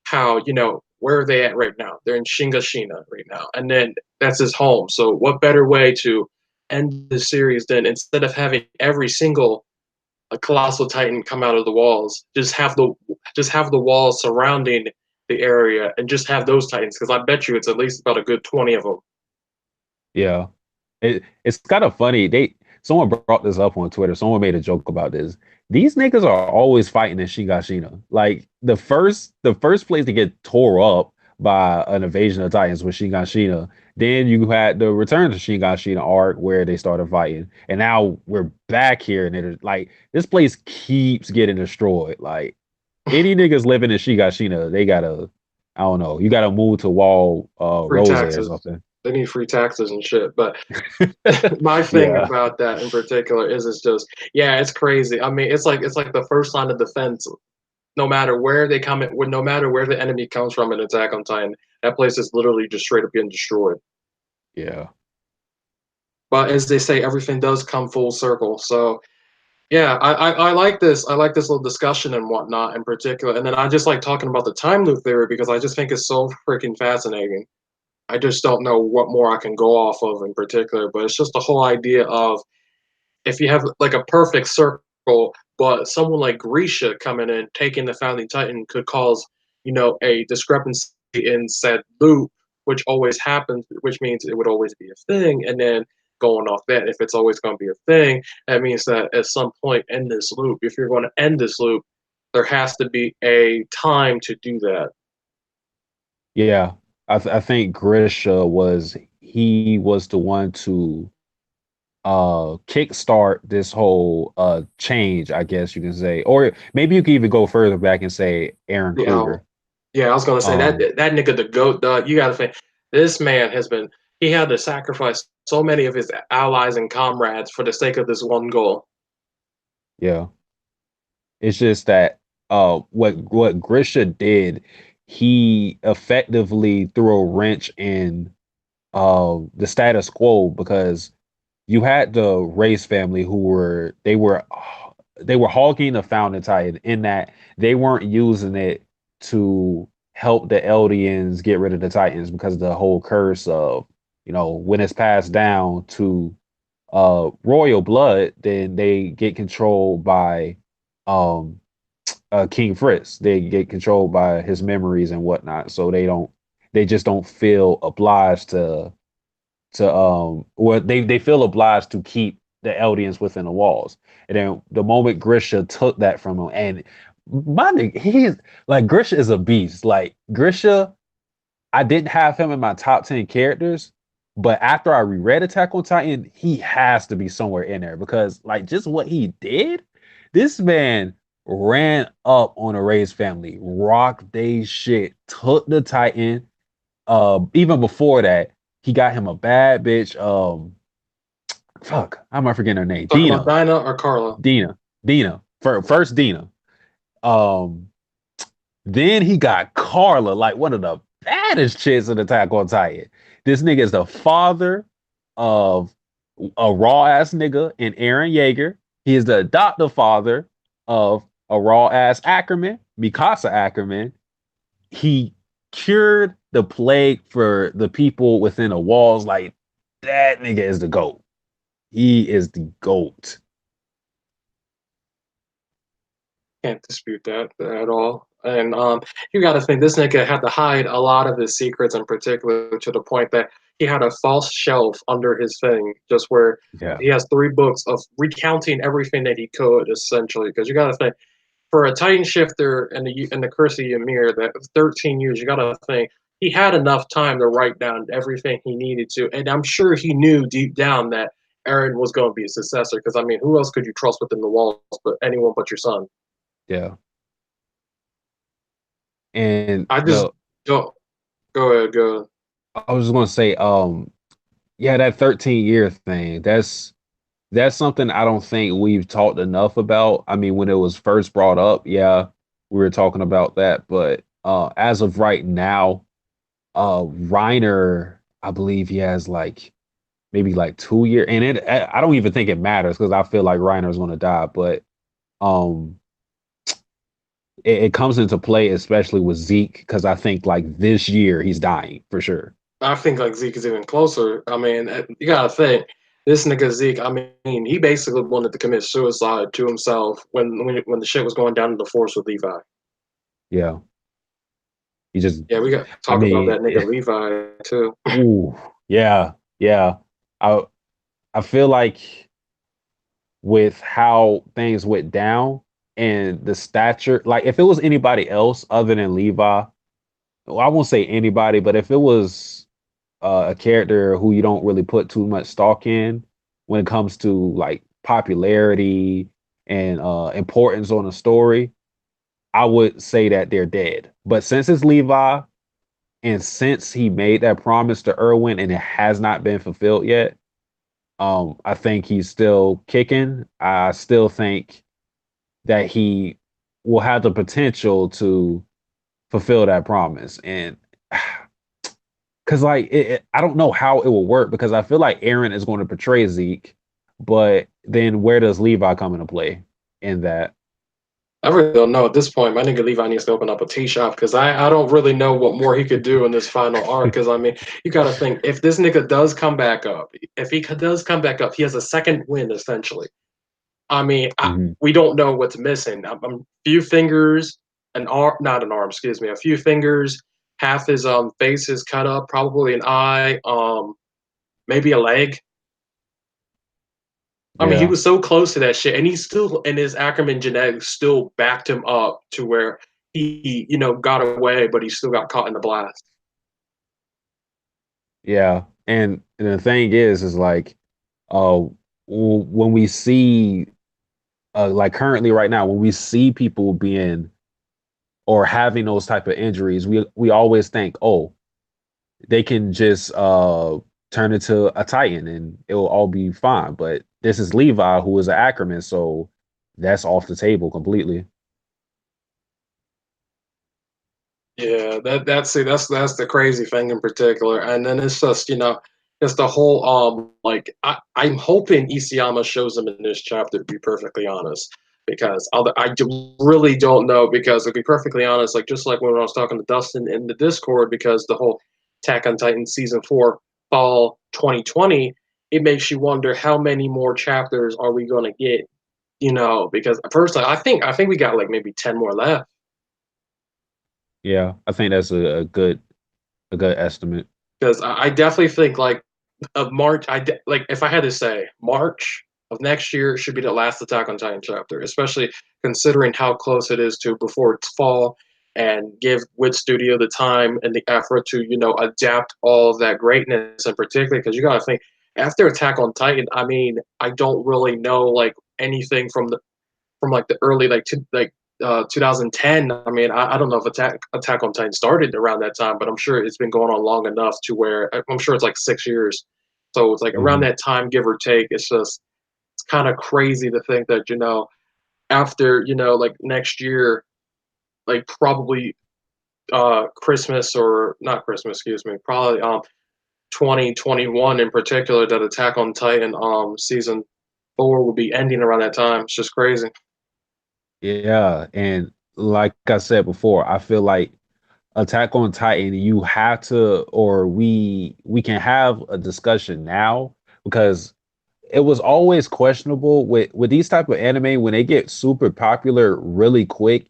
how, where are they at right now? They're in Shingashina right now. And then that's his home. So what better way to end the series than instead of having every single a colossal titan come out of the walls. Just have the walls surrounding the area, and just have those titans because I bet you it's at least about a good 20 of them. Yeah. It's kind of funny. Someone brought this up on Twitter. Someone made a joke about this. These niggas are always fighting in Shigashina. Like the first place to get tore up by an invasion of Titans was Shigashina. Then you had the return to Shigashina arc where they started fighting. And now we're back here and it like this place keeps getting destroyed. Like any niggas living in Shigashina, they gotta I don't know, you gotta move to Wall Free Rose or taxes. something. They need free taxes and shit. But my thing Yeah. about that in particular is it's just yeah, it's crazy. I mean, it's like the first line of defense. No matter where they come in, no matter where the enemy comes from in Attack on Titan, that place is literally just straight up getting destroyed. Yeah. But as they say, everything does come full circle. So yeah, I like this. I like this little discussion and whatnot in particular. And then I just like talking about the time loop theory because I just think it's so freaking fascinating. I just don't know what more I can go off of in particular, but it's just the whole idea of if you have like a perfect circle, but someone like Grisha coming in, taking the founding titan could cause, a discrepancy in said loop, which always happens, which means it would always be a thing. And then going off that, if it's always going to be a thing, that means that at some point in this loop, if you're going to end this loop, there has to be a time to do that. Yeah. I think Grisha was the one to kickstart this whole change, I guess you can say. Or maybe you could even go further back and say Aaron The owl. Kruger. Yeah, I was gonna say that Um that nigga the goat. You gotta think this man has been. He had to sacrifice so many of his allies and comrades for the sake of this one goal. yeah. It's just that what Grisha did, he effectively threw a wrench in the status quo because you had the race family who were hogging the founding titan in that they weren't using it to help the Eldians get rid of the Titans because of the whole curse of, when it's passed down to royal blood, then they get controlled by um King Fritz. They get controlled by his memories and whatnot. So they just don't feel obliged they feel obliged to keep the Eldians within the walls. And then the moment Grisha took that from him, and my nigga, he's like, Grisha is a beast. Like Grisha, I didn't have him in my top 10 characters, but after I reread Attack on Titan, he has to be somewhere in there because like just what he did, this man ran up on a Ray's family, rocked they shit, took the Titan. Even before that, he got him a bad bitch. Fuck, how am I forgetting her name? Talking about Dina. Dinah or Carla? Dina. First Dina. Um, then he got Carla, like one of the baddest chicks in Attack on Titan. This nigga is the father of a raw ass nigga in Aaron Yeager. He is the adoptive father of a raw ass Ackerman, Mikasa Ackerman. He cured the plague for the people within the walls. Like that nigga is the GOAT. He is the GOAT. Can't dispute that at all. And you got to think this nigga had to hide a lot of his secrets, in particular, to the point that he had a false shelf under his thing, just where Yeah. he has 3 books of recounting everything that he could, essentially. Because you got to think, for a Titan shifter and the Curse of Ymir, that 13 years, you got to think he had enough time to write down everything he needed to, and I'm sure he knew deep down that Eren was going to be a successor. Because I mean, who else could you trust within the walls but anyone but your son? Yeah. And I just don't. Go ahead, go ahead. I was just gonna say, yeah, that 13 year thing, that's something I don't think we've talked enough about. I mean, when it was first brought up, yeah, we were talking about that, but as of right now, Reiner, I believe he has like maybe like 2 year, and I don't even think it matters because I feel like Reiner is gonna die, but um it comes into play, especially with Zeke, because I think like this year he's dying for sure. I think like Zeke is even closer. I mean, you gotta think this nigga Zeke. I mean, he basically wanted to commit suicide to himself when the shit was going down in the force with Levi. Yeah, he just, Yeah, we got to I talk about mean, that nigga Levi too. ooh, yeah, yeah. I I feel like with how things went down and the stature, like if it was anybody else other than Levi, well, I won't say anybody, but if it was a character who you don't really put too much stock in when it comes to like popularity and importance on a story, I would say that they're dead. But since it's Levi and since he made that promise to Irwin and it has not been fulfilled yet, I think he's still kicking. I still think that he will have the potential to fulfill that promise. And because like I don't know how it will work because I feel like Aaron is going to portray Zeke, but then where does Levi come into play in that? I really don't know at this point. My nigga Levi needs to open up a tea shop because I don't really know what more he could do in this final arc. Because I mean, you got to think if this nigga does come back up, if he does come back up, he has a second win essentially. I mean, Mhm. we don't know what's missing. A few fingers, an arm, not an arm, excuse me, a few fingers, half his face is cut up, probably an eye, maybe a leg. I mean, he Yeah, was so close to that shit, and he's still, and his Ackerman genetics still backed him up to where he, got away, but he still got caught in the blast. yeah. And the thing is like, uh, when we see, like currently right now, when we see people being or having those type of injuries, we always think, oh, they can just turn into a Titan and it will all be fine. But this is Levi who is an Ackerman, so that's off the table completely. Yeah, that's the crazy thing in particular, and then it's just it's the whole like I'm hoping Isayama shows him in this chapter, to be perfectly honest, because really don't know, because to be perfectly honest, like just like when I was talking to Dustin in the Discord, because the whole Attack on Titan season 4 fall 2020, it makes you wonder how many more chapters are we going to get, because personally I think we got like maybe 10 more left. Yeah, I think that's a good estimate. Because I definitely think like of March, like if I had to say March of next year should be the last Attack on Titan chapter, especially considering how close it is to before it's fall, and give Wit Studio the time and the effort to adapt all of that greatness, and particularly because you got to think after Attack on Titan. I mean, I don't really know like anything from like the early like 2010. I mean, I don't know if Attack on Titan started around that time, but I'm sure it's been going on long enough to where I'm sure it's like 6 years. So it's like around Mhm. that time, give or take. It's kind of crazy to think that after like next year, like probably Christmas, or not Christmas, excuse me, probably 2021 in particular, that Attack on Titan season 4 will be ending around that time. It's just crazy. Yeah, and like I said before, I feel like Attack on Titan, you have to, or we can have a discussion now, because it was always questionable with these type of anime when they get super popular really quick.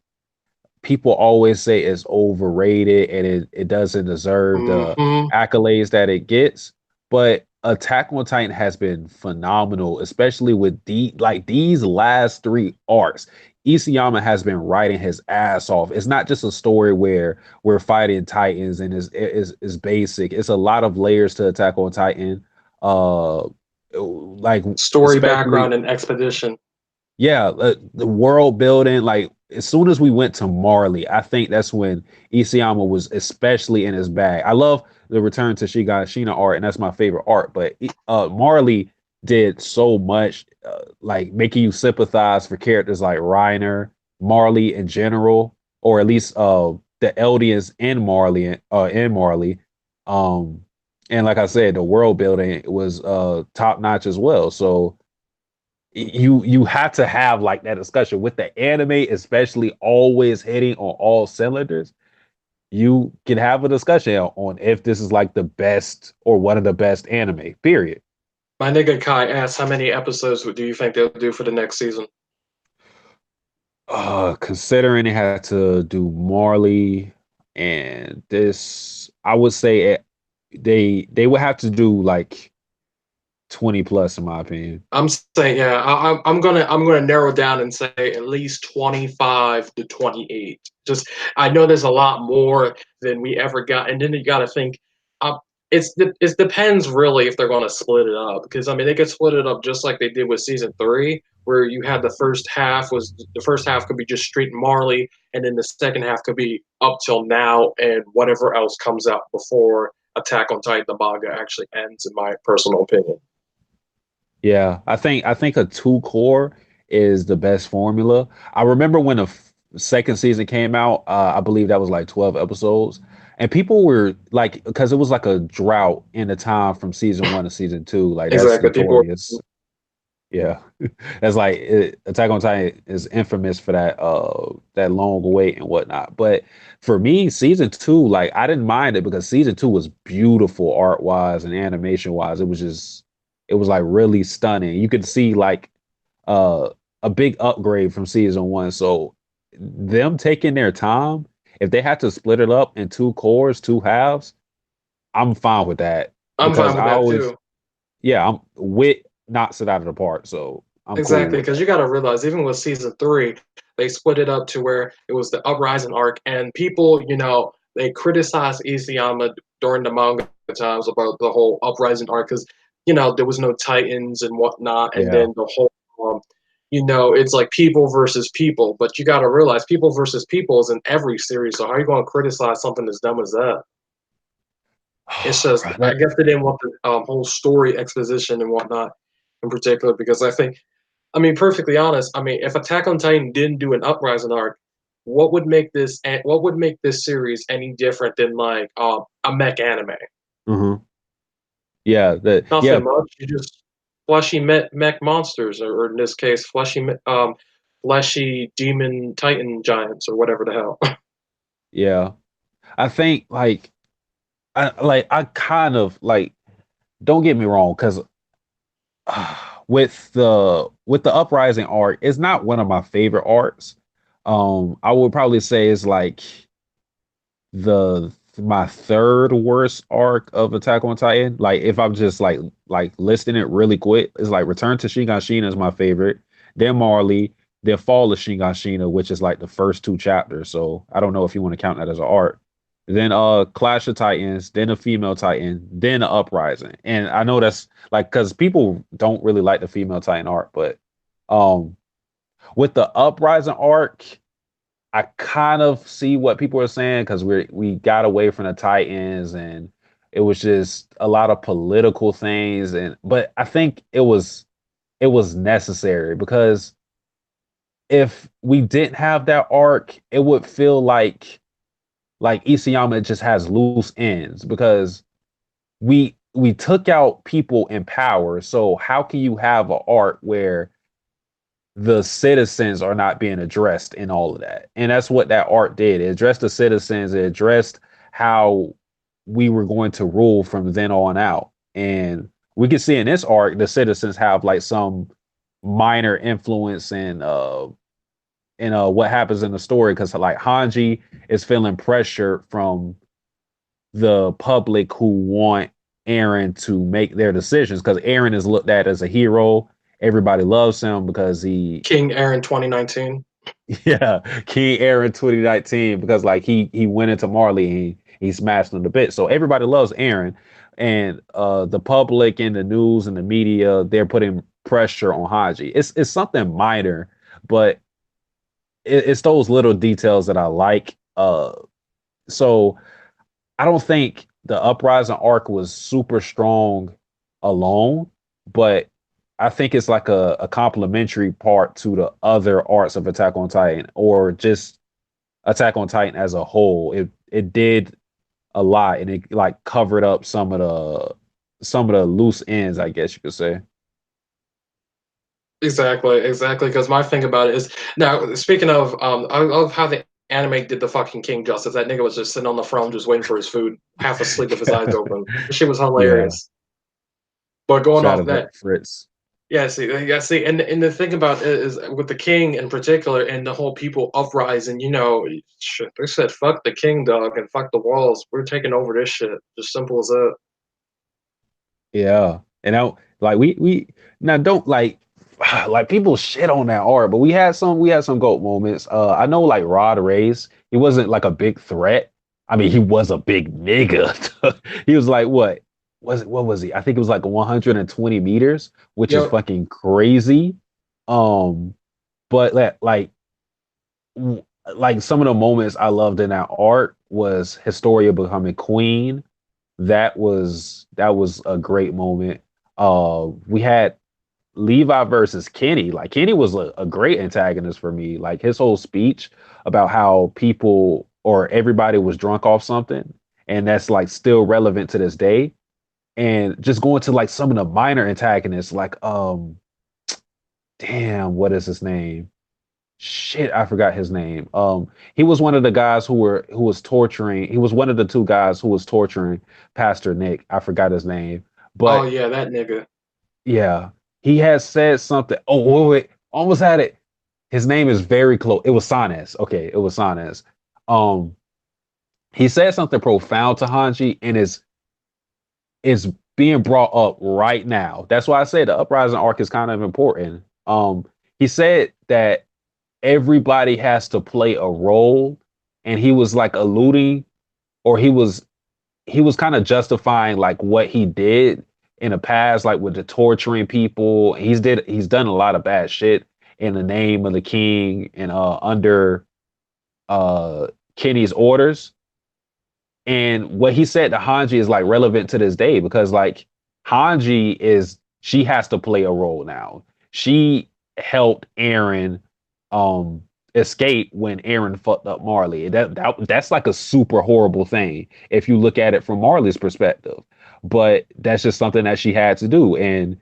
People always say it's overrated and it doesn't deserve the Hmm. accolades that it gets. But Attack on Titan has been phenomenal, especially with these last three arcs. Isayama has been writing his ass off. It's not just a story where we're fighting titans and is basic. It's a lot of layers to Attack on Titan. Like Story especially background and expedition. yeah, the world building. Like as soon as we went to Marley, I think that's when Isayama was especially in his bag. I love the return to Shigashina art, and that's my favorite art. But Marley did so much, like making you sympathize for characters like Reiner, Marley in general, or at least the Eldians in Marley. Um, and like I said, the world building was top notch as well. So you have to have like that discussion with the anime, especially always hitting on all cylinders. You can have a discussion on if this is like the best or one of the best anime, period. My nigga Kai asks, how many episodes do you think they'll do for the next season? Considering it had to do Marley and this, I would say they would have to do like 20 plus in my opinion. I'm saying, yeah, I'm gonna narrow down and say at least 25 to 28. Just I know there's a lot more than we ever got, and then you got to think, uh, it depends really if they're going to split it up, because I mean they could split it up just like they did with season 3, where you had the first half could be just Street and Marley, and then the second half could be up till now and whatever else comes out before Attack on Titan the manga actually ends, in my personal opinion. Yeah, I think a two core is the best formula. I remember when the second season came out, I believe that was like 12 episodes, and people were like, because it was like a drought in the time from season one to season two. Like that's Exactly, people. notorious. Yeah, that's Attack on Titan is infamous for that long wait and whatnot. But for me, season two, like I didn't mind it because season two was beautiful art wise and animation wise. It was like really stunning. You could see like uh a big upgrade from season one. So them taking their time, if they had to split it up in two cores, two halves, I'm fine with that I'm because fine with I that always too. yeah, I'm wit knocks it out of the park. So I'm cool Exactly, with because that. you got to realize, even with season 3, they split it up to where it was the uprising arc, and people, they criticized Isayama during the manga times about the whole uprising arc, because there was no Titans and whatnot, and Yeah. then the whole, it's like people versus people. But you got to realize, people versus people is in every series. So how are you going to criticize something as dumb as that? It's Oh, just, bro, I that guess they didn't want the whole story exposition and whatnot in particular, because I think, I mean, perfectly honest, I mean, if Attack on Titan didn't do an Uprising arc, what would make this series any different than like a mech anime? Hmm. Yeah, Nothing much. You just fleshy mech monsters, or in this case, fleshy demon titan giants, or whatever the hell. yeah. I think I kind of like, don't get me wrong, because with the uprising art, it's not one of my favorite arts. I would probably say it's like the my third worst arc of Attack on Titan. Like if I'm just like listing it really quick, it's like Return to Shingashina is my favorite, then Marley, then Fall of Shingashina, which is like the first two chapters. So I don't know if you want to count that as an arc. Then Clash of Titans, then a female Titan, then a Uprising. And I know that's like because people don't really like the female Titan arc, but um with the Uprising arc, I kind of see what people are saying because we got away from the Titans and it was just a lot of political things, and but I think it was necessary because if we didn't have that arc, it would feel like Isayama just has loose ends because we took out people in power. So how can you have an arc where the citizens are not being addressed in all of that? And that's what that art did. It addressed the citizens, it addressed how we were going to rule from then on out. And we can see in this arc the citizens have like some minor influence in what happens in the story, because like Hanji is feeling pressure from the public who want Aaron to make their decisions because Aaron is looked at as a hero. Everybody loves him because he King Aaron 2019. yeah, King Aaron 2019, because like he went into Marley and he smashed him to bits. So everybody loves Aaron, and the public and the news and the media, they're putting pressure on Haji. It's something minor, but it's those little details that I like. So I don't think the Uprising arc was super strong alone, but I think it's like a complementary part to the other arts of Attack on Titan, or just Attack on Titan as a whole. It did a lot, and it like covered up some of the loose ends, I guess you could say. Exactly, exactly. Because my thing about it is now, speaking of, I love how the anime did the fucking king justice. That nigga was just sitting on the throne, just waiting for his food, half asleep with his eyes open. This shit was Yeah, hilarious. But going shout off out to that, Fritz. yeah, see, and the thing about it is with the king in particular, and the whole people uprising. Shit, they said fuck the king, dog, and fuck the walls. We're taking over this shit. Just simple as that. Yeah, and I like we now don't like people shit on that art, but we had some GOAT moments. I know like Rod Race, he wasn't like a big threat. I mean, he was a big nigga. He was like what was he? I think it was like 120 meters, which is Yep. fucking crazy. Um, but w- like some of the moments I loved in that art was Historia becoming queen. That was a great moment. We had Levi versus Kenny. Like Kenny was a great antagonist for me. Like his whole speech about how people or everybody was drunk off something, and that's like still relevant to this day. And just going to like some of the minor antagonists, like damn, what is his name? Shit, I forgot his name. He was one of the guys who was torturing. He was one of the two guys who was torturing Pastor Nick. I forgot his name, Oh but yeah, that nigga. yeah, he has said something. Oh, wait, almost had it. His name is very close. It was Sanes. Okay, it was Sanes. Um, he said something profound to Hanji, and is being brought up right now. That's why I say the uprising arc is kind of important. He said that everybody has to play a role, and he was like alluding, or he was kind of justifying like what he did in the past, like with the torturing people. He's done a lot of bad shit in the name of the king and under uh Kenny's orders. And what he said to Hanji is like relevant to this day, because like Hanji is she has to play a role now. She helped Aaron um escape when Aaron fucked up Marley. That's like a super horrible thing if you look at it from Marley's perspective. But that's just something that she had to do. And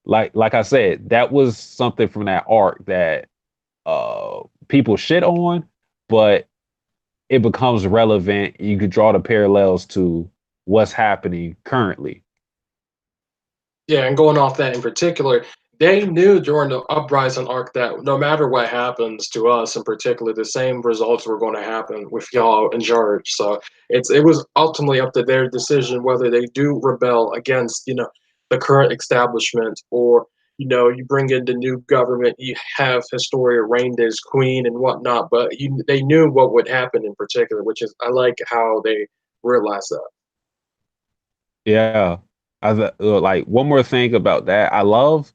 like I said, that was something from that arc that people shit on, but it becomes relevant. You could draw the parallels to what's happening currently. Yeah, and going off that in particular, they knew during the uprising arc that no matter what happens to us in particular, the same results were going to happen with y'all in charge. So it was ultimately up to their decision whether they do rebel against the current establishment, or you bring in the new government, you have Historia reigned as queen and whatnot. But they knew what would happen in particular, which is I like how they realized that. Yeah. Like one more thing about that. I love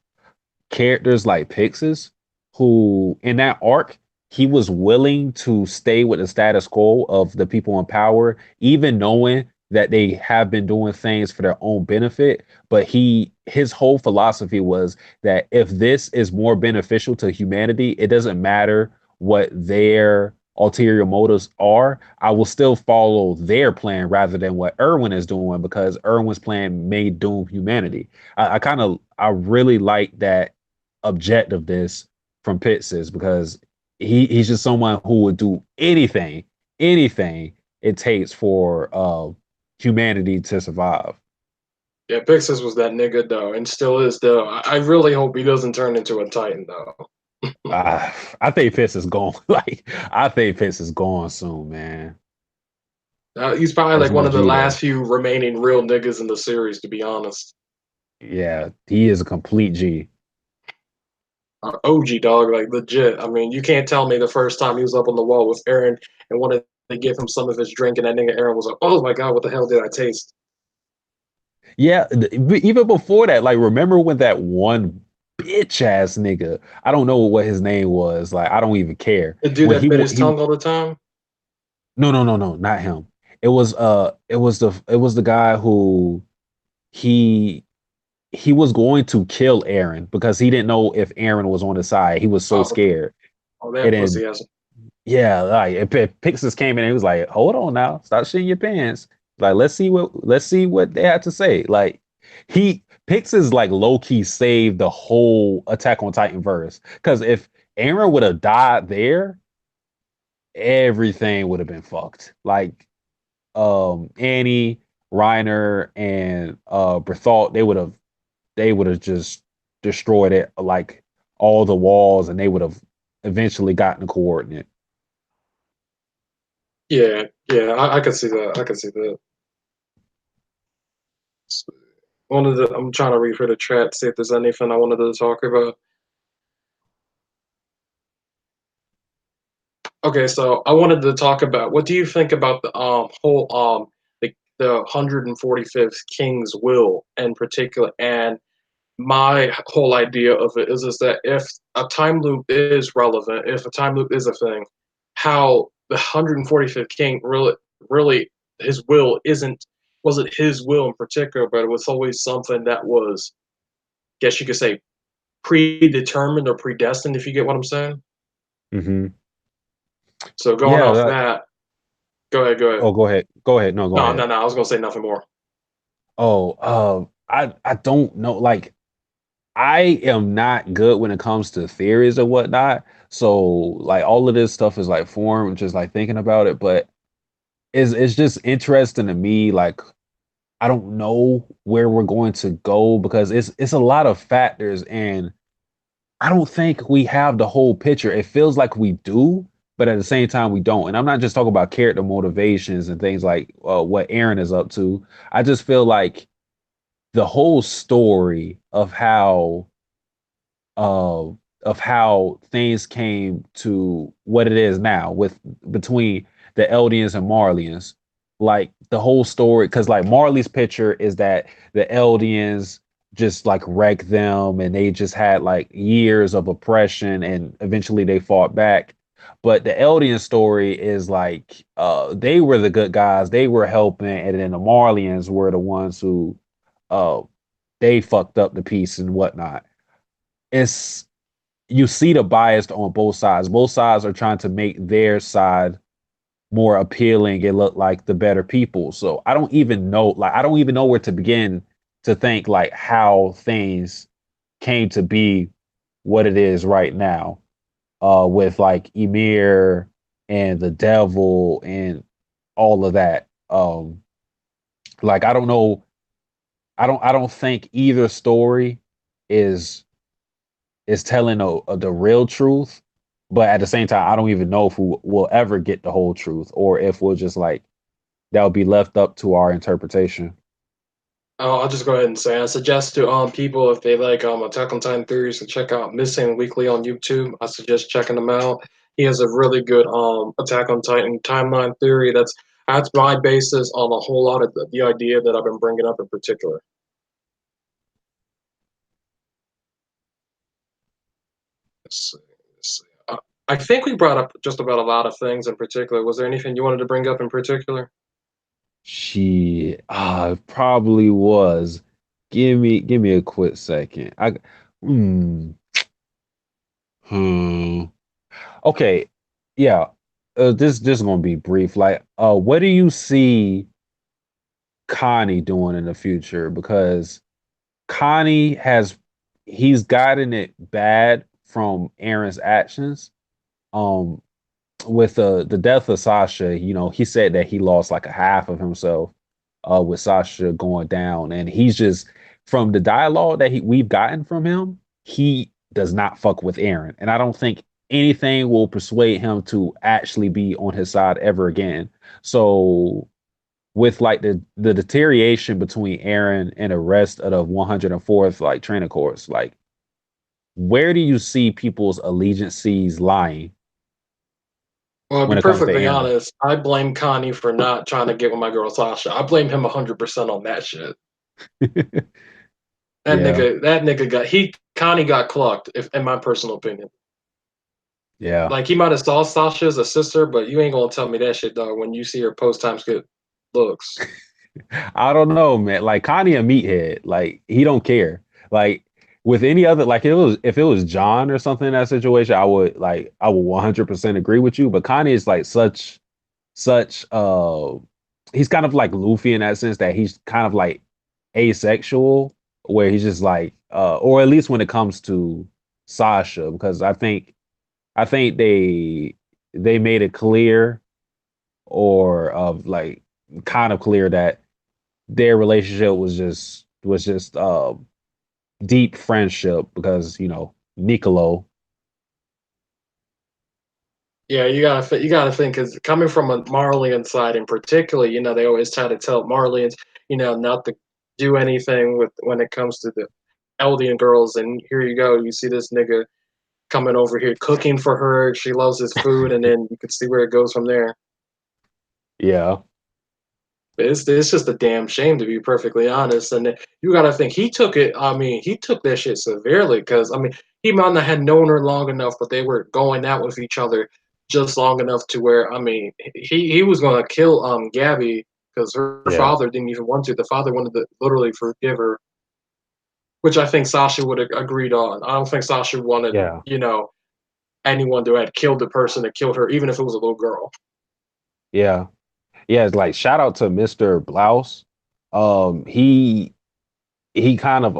characters like Pixis, who in that arc, he was willing to stay with the status quo of the people in power, even knowing that they have been doing things for their own benefit. But his whole philosophy was that if this is more beneficial to humanity, it doesn't matter what their ulterior motives are. I will still follow their plan rather than what Irwin is doing, because Irwin's plan may doom humanity. I really like that objectiveness from Pitts, because he's just someone who would do anything it takes for humanity to survive. Yeah, Pixis was that nigga though, and still is though. I really hope he doesn't turn into a Titan though. I think Pitts is gone. Like I think Pitts is gone soon, man. He's probably That's like one my of the G last though. few remaining real niggas in the series, to be honest. Yeah, he is a complete G. OG dog, like legit. I mean, you can't tell me the first time he was up on the wall with Aaron and wanted to give him some of his drink, and that nigga Aaron was like, "Oh my god, what the hell did I taste?" Yeah, even before that, like remember when that one bitch ass nigga, I don't know what his name was, like I don't even care. The dude When that he bit his he tongue all the time. no, not him. It was the guy who he he was going to kill Aaron because he didn't know if Aaron was on his side. He was so Oh, scared. oh, And that then pussy ass. yeah, like if Pixis came in and he was like, hold on now, stop shitting your pants. Like let's see what they had to say. Like he Pixis like low key saved the whole Attack on Titan verse. Because if Aaron would have died there, everything would have been fucked. Like Annie, Reiner, and Berthold, they would have just destroyed it, like all the walls, and they would have eventually gotten the coordinate. Yeah, yeah, I can see that. I can see that. I'm trying to read for the chat, see if there's anything I wanted to talk about. Okay, so I wanted to talk about what do you think about the whole the 145th King's will in particular, and my whole idea of it is that if a time loop is relevant, if a time loop is a thing, how the 145th King really his will wasn't his will in particular, but it was always something that was, guess you could say, predetermined or predestined, if you get what I'm saying. Hmm. So going Yeah. off that, go ahead, go ahead. Oh, go ahead. No, go No, ahead. no, no. I was gonna say nothing more. Oh, I don't know. Like, I am not good when it comes to theories or whatnot. So, like, all of this stuff is like form, just like thinking about it. But it's just interesting to me. Like, I don't know where we're going to go because it's a lot of factors, and I don't think we have the whole picture. It feels like we do, but at the same time we don't. And I'm not just talking about character motivations and things like what Aaron is up to. I just feel like the whole story uh, of how things came to what it is now with between the Eldians and Marlians. Like the whole story, because like Marley's picture is that the Eldians just like wrecked them and they just had like years of oppression and eventually they fought back. But the Eldian story is like they were the good guys, they were helping, and then the Marlians were the ones who uh they fucked up the peace and whatnot. It's you see the bias on both sides. Both sides are trying to make their side more appealing and look like the better people. So I don't even know, like, I don't even know where to begin to think like how things came to be what it is right now. With like Emir and the devil and all of that. Like I don't know, I don't think either story is telling the real truth, but at the same time, I don't even know if we will ever get the whole truth or if we'll just like that will be left up to our interpretation. I'll just go ahead and say I suggest to people if they like Attack on Titan theories to check out Missing Weekly on YouTube. I suggest checking them out. He has a really good Attack on Titan timeline theory. That's my basis on a whole lot of the idea that I've been bringing up in particular. Let's see, let's see. I think we brought up just about a lot of things in particular. Was there anything you wanted to bring up in particular? She probably was. Give me a quick second. Hmm. Hmm. Okay. Yeah. This is gonna be brief. Like, what do you see Connie doing in the future? Because Connie he's gotten it bad from Aaron's actions. Um, with the death of Sasha, he said that he lost like a half of himself with Sasha going down, and he's just from the dialogue that we've gotten from him, he does not fuck with Aaron, and I don't think anything will persuade him to actually be on his side ever again. So with like the deterioration between Aaron and the rest of the 104th like training course, like where do you see people's allegiances lying Well, to when be it comes to perfectly Aaron? honest, I blame Connie for not trying to get with my girl Sasha. I blame him 100% on that shit. Yeah, That nigga Connie got clucked, if in my personal opinion. yeah. Like he might have saw Sasha as a sister, but you ain't gonna tell me that shit, dog. When you see her post time skip looks, I don't know, man. Like Kanye a meathead. Like he don't care. Like with any other, like if it was John or something in that situation, I would 100% agree with you. But Kanye is like such he's kind of like Luffy in that sense that he's kind of like asexual, where he's just like or at least when it comes to Sasha, because I think they made it clear or of like kind of clear that their relationship was just deep friendship because Nicolo. yeah, you gotta think because coming from a Marlian side in particular, they always try to tell Marlians, not to do anything with when it comes to the Eldian girls, and here you go, you see this nigga coming over here cooking for her. She loves his food, and then you can see where it goes from there. Yeah, It's just a damn shame to be perfectly honest. And you got to think he took it. I mean, he took that shit severely because I mean, he might not have known her long enough, but they were going out with each other just long enough to where I mean, he was gonna kill Gabby because her yeah, father didn't even want to. The father wanted to literally forgive her, which I think Sasha would have agreed on. I don't think Sasha wanted yeah, anyone to have killed the person that killed her, even if it was a little girl. yeah, yeah. It's like shout out to Mr. Blouse. He kind of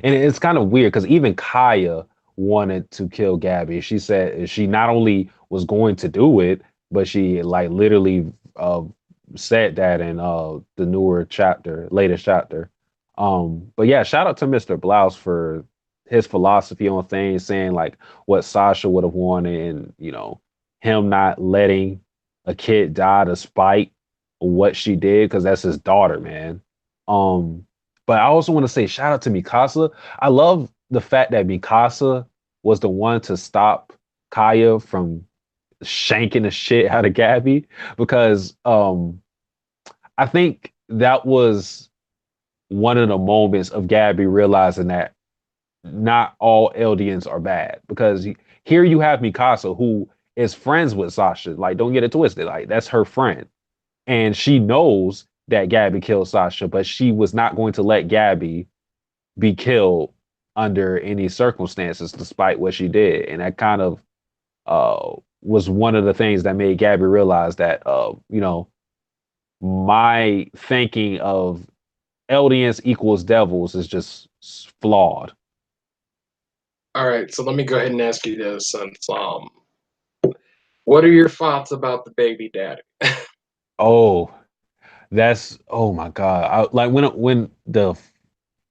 and it's kind of weird because even Kaya wanted to kill Gabby. She said she not only was going to do it, but she like literally said that in the latest chapter. But yeah, shout out to Mr. Blouse for his philosophy on things, saying like what Sasha would have wanted, and him not letting a kid die to spite what she did because that's his daughter, man. Um, but I also want to say shout out to Mikasa. I love the fact that Mikasa was the one to stop Kaya from shanking the shit out of Gabby because I think that was one of the moments of Gabby realizing that not all Eldians are bad because here you have Mikasa who is friends with Sasha. Like, don't get it twisted. Like, that's her friend. And she knows that Gabby killed Sasha, but she was not going to let Gabby be killed under any circumstances, despite what she did. And that kind of was one of the things that made Gabby realize that, my thinking of LDNs equals devils is just flawed. All right, so let me go ahead and ask you this, since what are your thoughts about the baby daddy? Oh, that's oh my god! Like when the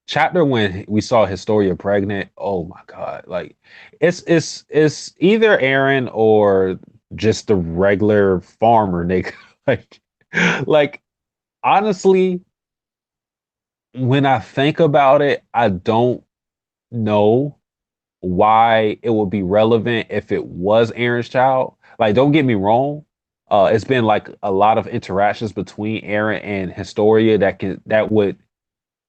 chapter when we saw Historia pregnant. Oh my god! Like it's either Aaron or just the regular farmer nigga. like like honestly, when I think about it, I don't know why it would be relevant if it was Aaron's child. Like, don't get me wrong. It's been like a lot of interactions between Aaron and Historia that would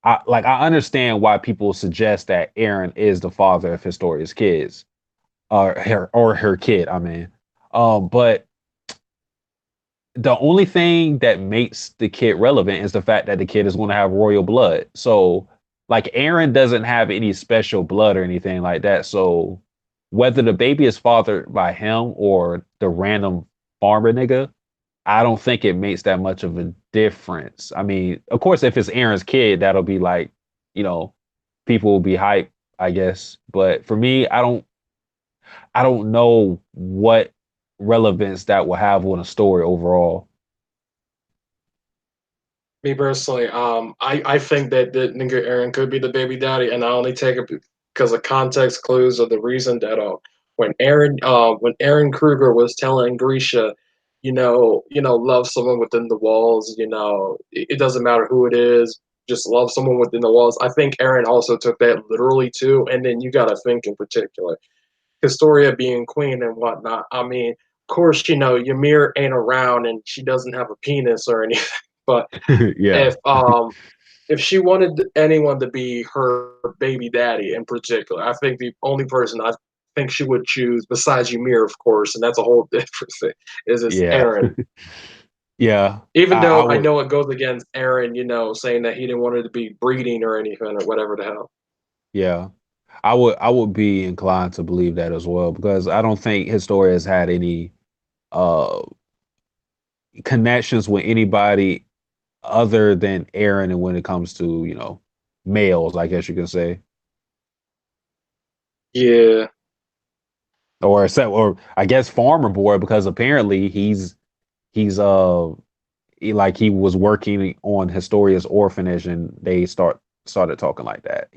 I understand why people suggest that Aaron is the father of Historia's kids or her kid, I mean. But the only thing that makes the kid relevant is the fact that the kid is going to have royal blood. So, like, Aaron doesn't have any special blood or anything like that. So, whether the baby is fathered by him or the random farmer nigga, I don't think it makes that much of a difference. I mean, of course, if it's Aaron's kid, that'll be like, you know, people will be hyped, I guess. But for me, I don't know what relevance that will have on a story overall. Me personally, I think that the nigga Aaron could be the baby daddy, and I only take it because of context clues or the reason that when Aaron Kruger was telling Grisha, love someone within the walls, it doesn't matter who it is, just love someone within the walls. I think Aaron also took that literally too, and then you got to think in particular, Historia being queen and whatnot. I mean, of course, Ymir ain't around and she doesn't have a penis or anything, but Yeah. if she wanted anyone to be her baby daddy in particular, I think the only person I think she would choose, besides Ymir, of course, and that's a whole different thing, is Yeah. Aaron. Yeah. Even I though I would know it goes against Aaron, saying that he didn't want her to be breeding or anything or whatever the hell. yeah. I would be inclined to believe that as well because I don't think Historia has had any uh connections with anybody other than Aaron and when it comes to, males, I guess you can say. Yeah, Or I guess Farmer Boy because apparently he was working on Historia's orphanage and they started talking like that.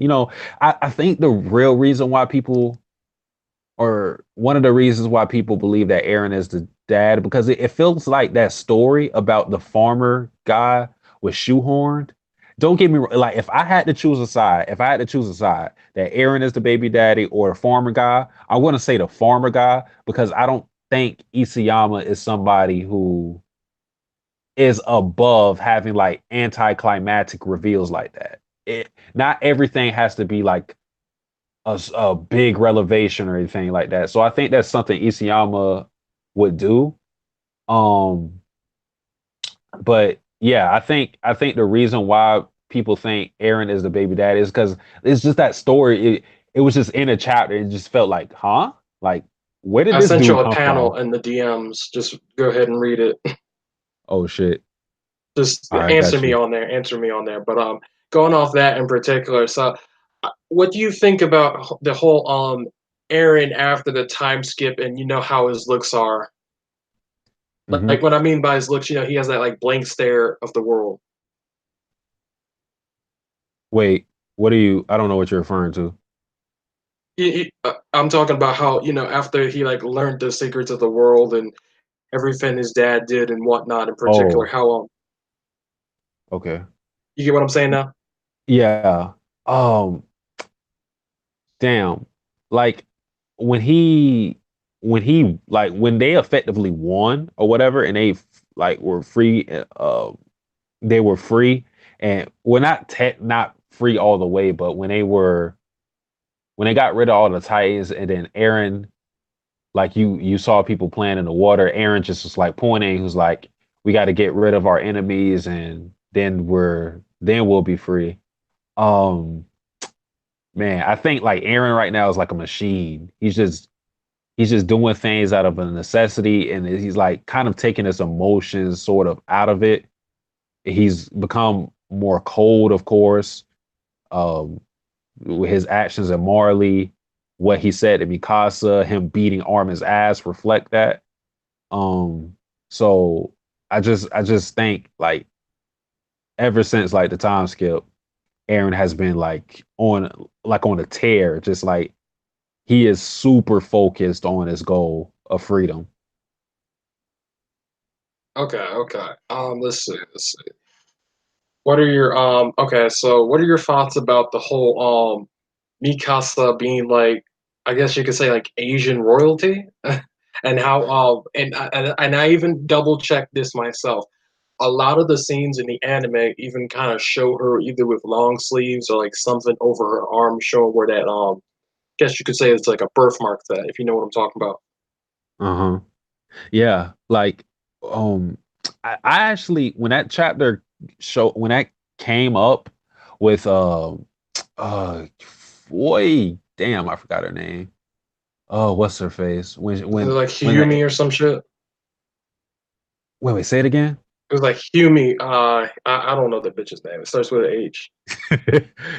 I think the real reason why people or one of the reasons why people believe that Aaron is the dad because it feels like that story about the farmer guy was shoehorned. Don't get me wrong. Like if I had to choose a side that Aaron is the baby daddy or the farmer guy, I want to say the farmer guy because I don't think Isayama is somebody who is above having like anticlimactic reveals like that. Not everything has to be like a big revelation or anything like that. So I think that's something Isayama would do. Um, but yeah, I think the reason why people think Aaron is the baby dad is because it's just that story. It was just in a chapter. It just felt like, huh? Like, where did I this sent you dude a come from? panel in the DMs. Just go ahead and read it. Oh shit! Just All right, answer got me you. on there. Answer me on there. But going off that in particular, so what do you think about the whole Aaron after the time skip and how his looks are? Hmm. Like what I mean by his looks, he has that like blank stare of the world. Wait, what are you? I don't know what you're referring to. I'm talking about how after he like learned the secrets of the world and everything his dad did and whatnot in particular, Oh, how okay. you get what I'm saying now? Yeah. Um, damn. Like when when they effectively won or whatever and like were free they were free and well not free all the way, but when they got rid of all the Titans and then Aaron like you saw people playing in the water, Aaron just was like pointing, who's like, we got to get rid of our enemies and then we'll be free. Um Man, I think like Aaron right now is like a machine. He's just doing things out of a necessity, and he's like kind of taking his emotions sort of out of it. He's become more cold, of course, um, with his actions and morally. What he said to Mikasa, him beating Armin's ass reflect that. Um, so I just think like ever since like the time skip, Aaron has been like on a tear, just like he is super focused on his goal of freedom. Okay, okay. Let's see, let's see. What are your okay, so what are your thoughts about the whole Mikasa being like, I guess you could say like Asian royalty? And how and I even double checked this myself. A lot of the scenes in the anime even kind of show her either with long sleeves or like something over her arm showing where that guess you could say it's like a birthmark, that if you know what I'm talking about. Uh-huh. Yeah, like um I actually when that chapter when that came up with uh boy, damn, I forgot her name. Oh, what's her face? Is it like When the Humi or some shit? wait, say it again. It was like Humi. I don't know the bitch's name. It starts with an H.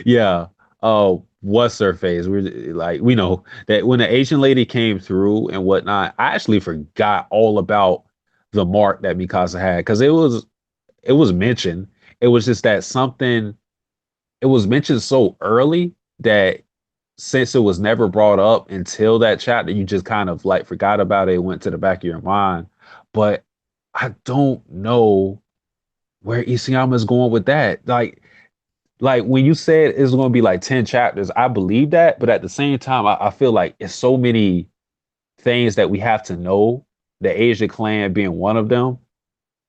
Yeah. Oh, what's her face? We know that when the Asian lady came through and whatnot, I actually forgot all about the mark that Mikasa had because it was mentioned. It was just that something it was mentioned so early that since it was never brought up until that chapter, you just kind of like forgot about it, it went to the back of your mind. But I don't know where Isayama is going with that. Like when you said it's going to be like 10 chapters, I believe that, but at the same time, I feel like it's so many things that we have to know, the Asia clan being one of them,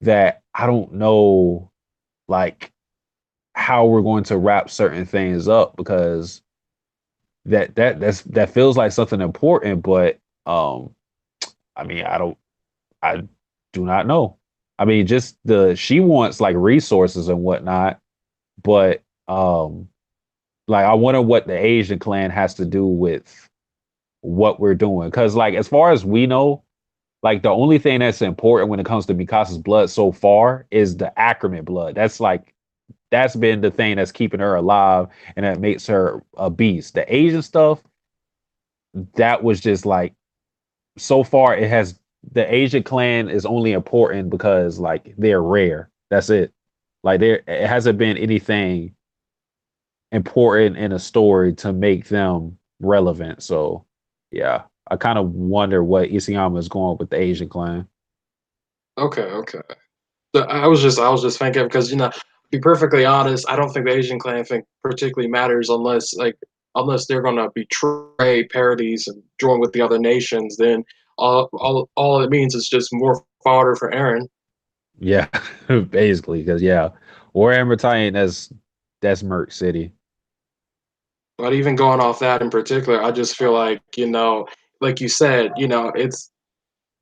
that I don't know like how we're going to wrap certain things up because that feels like something important, but I mean, I do not know. I mean, just the she wants like resources and whatnot, but like I wonder what the Asian clan has to do with what we're doing. Cause like as far as we know, like the only thing that's important when it comes to Mikasa's blood so far is the Ackerman blood. That's been the thing that's keeping her alive and that makes her a beast. The Asian stuff, that was just like so far it has the Asian clan is only important because like they're rare. That's it. Like there it hasn't been anything important in a story to make them relevant. So yeah, I kind of wonder what Isayama is going with the Asian clan. Okay, okay. I was just thinking because to be perfectly honest, I don't think the Asian clan thing particularly matters unless they're gonna betray parodies and join with the other nations. Then all it means is just more fodder for Aaron. Yeah, basically, because yeah, Warhammer Titan that's Merc City. But even going off that in particular, I just feel like like you said, it's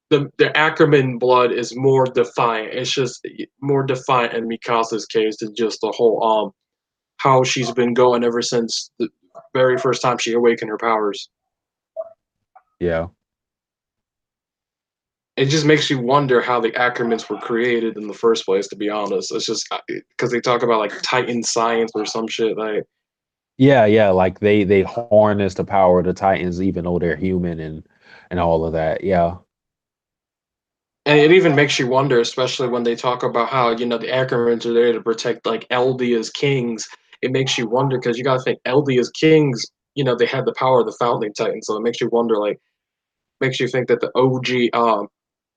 the Ackerman blood is more defiant. It's just more defiant in Mikasa's case than just the whole how she's been going ever since the very first time she awakened her powers. Yeah. It just makes you wonder how the Ackermans were created in the first place. To be honest, it's just because they talk about like Titan science or some shit. Like, Yeah, yeah, like they harness the power of the Titans even though they're human and all of that. Yeah. and it even makes you wonder, especially when they talk about how the Ackermans are there to protect like LD as kings. It makes you wonder because you got to think LD as kings. They had the power of the founding Titan, so it makes you wonder. Like, makes you think that the OG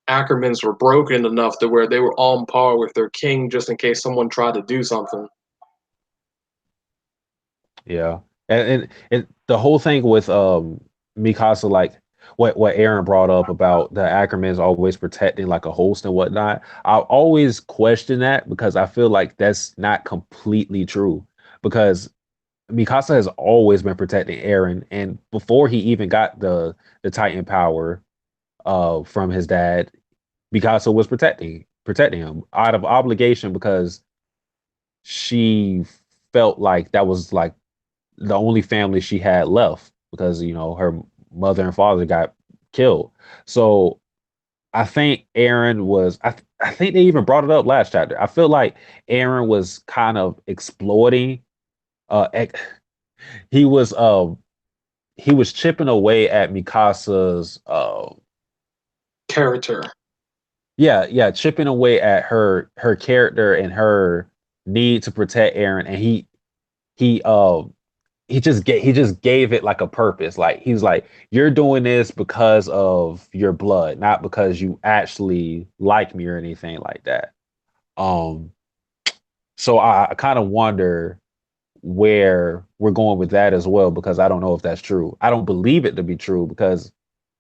Ackermans were broken enough to where they were on par with their king, just in case someone tried to do something. Yeah. And the whole thing with Mikasa, like what Aaron brought up about the Ackermans always protecting like a host and whatnot. I always question that because I feel like that's not completely true. Because Mikasa has always been protecting Aaron, and before he even got the Titan power from his dad, Mikasa was protecting him out of obligation because she felt like that was like the only family she had left because her mother and father got killed. So I think Aaron was. I think they even brought it up last chapter. I feel like Aaron was kind of exploiting. Uh, ex- he was he was chipping away at Mikasa's Character. yeah, chipping away at her character and her need to protect Aaron, and he he just gave it like a purpose. Like he's like, you're doing this because of your blood, not because you actually like me or anything like that. Um, so I kind of wonder where we're going with that as well, because I don't know if that's true. I don't believe it to be true because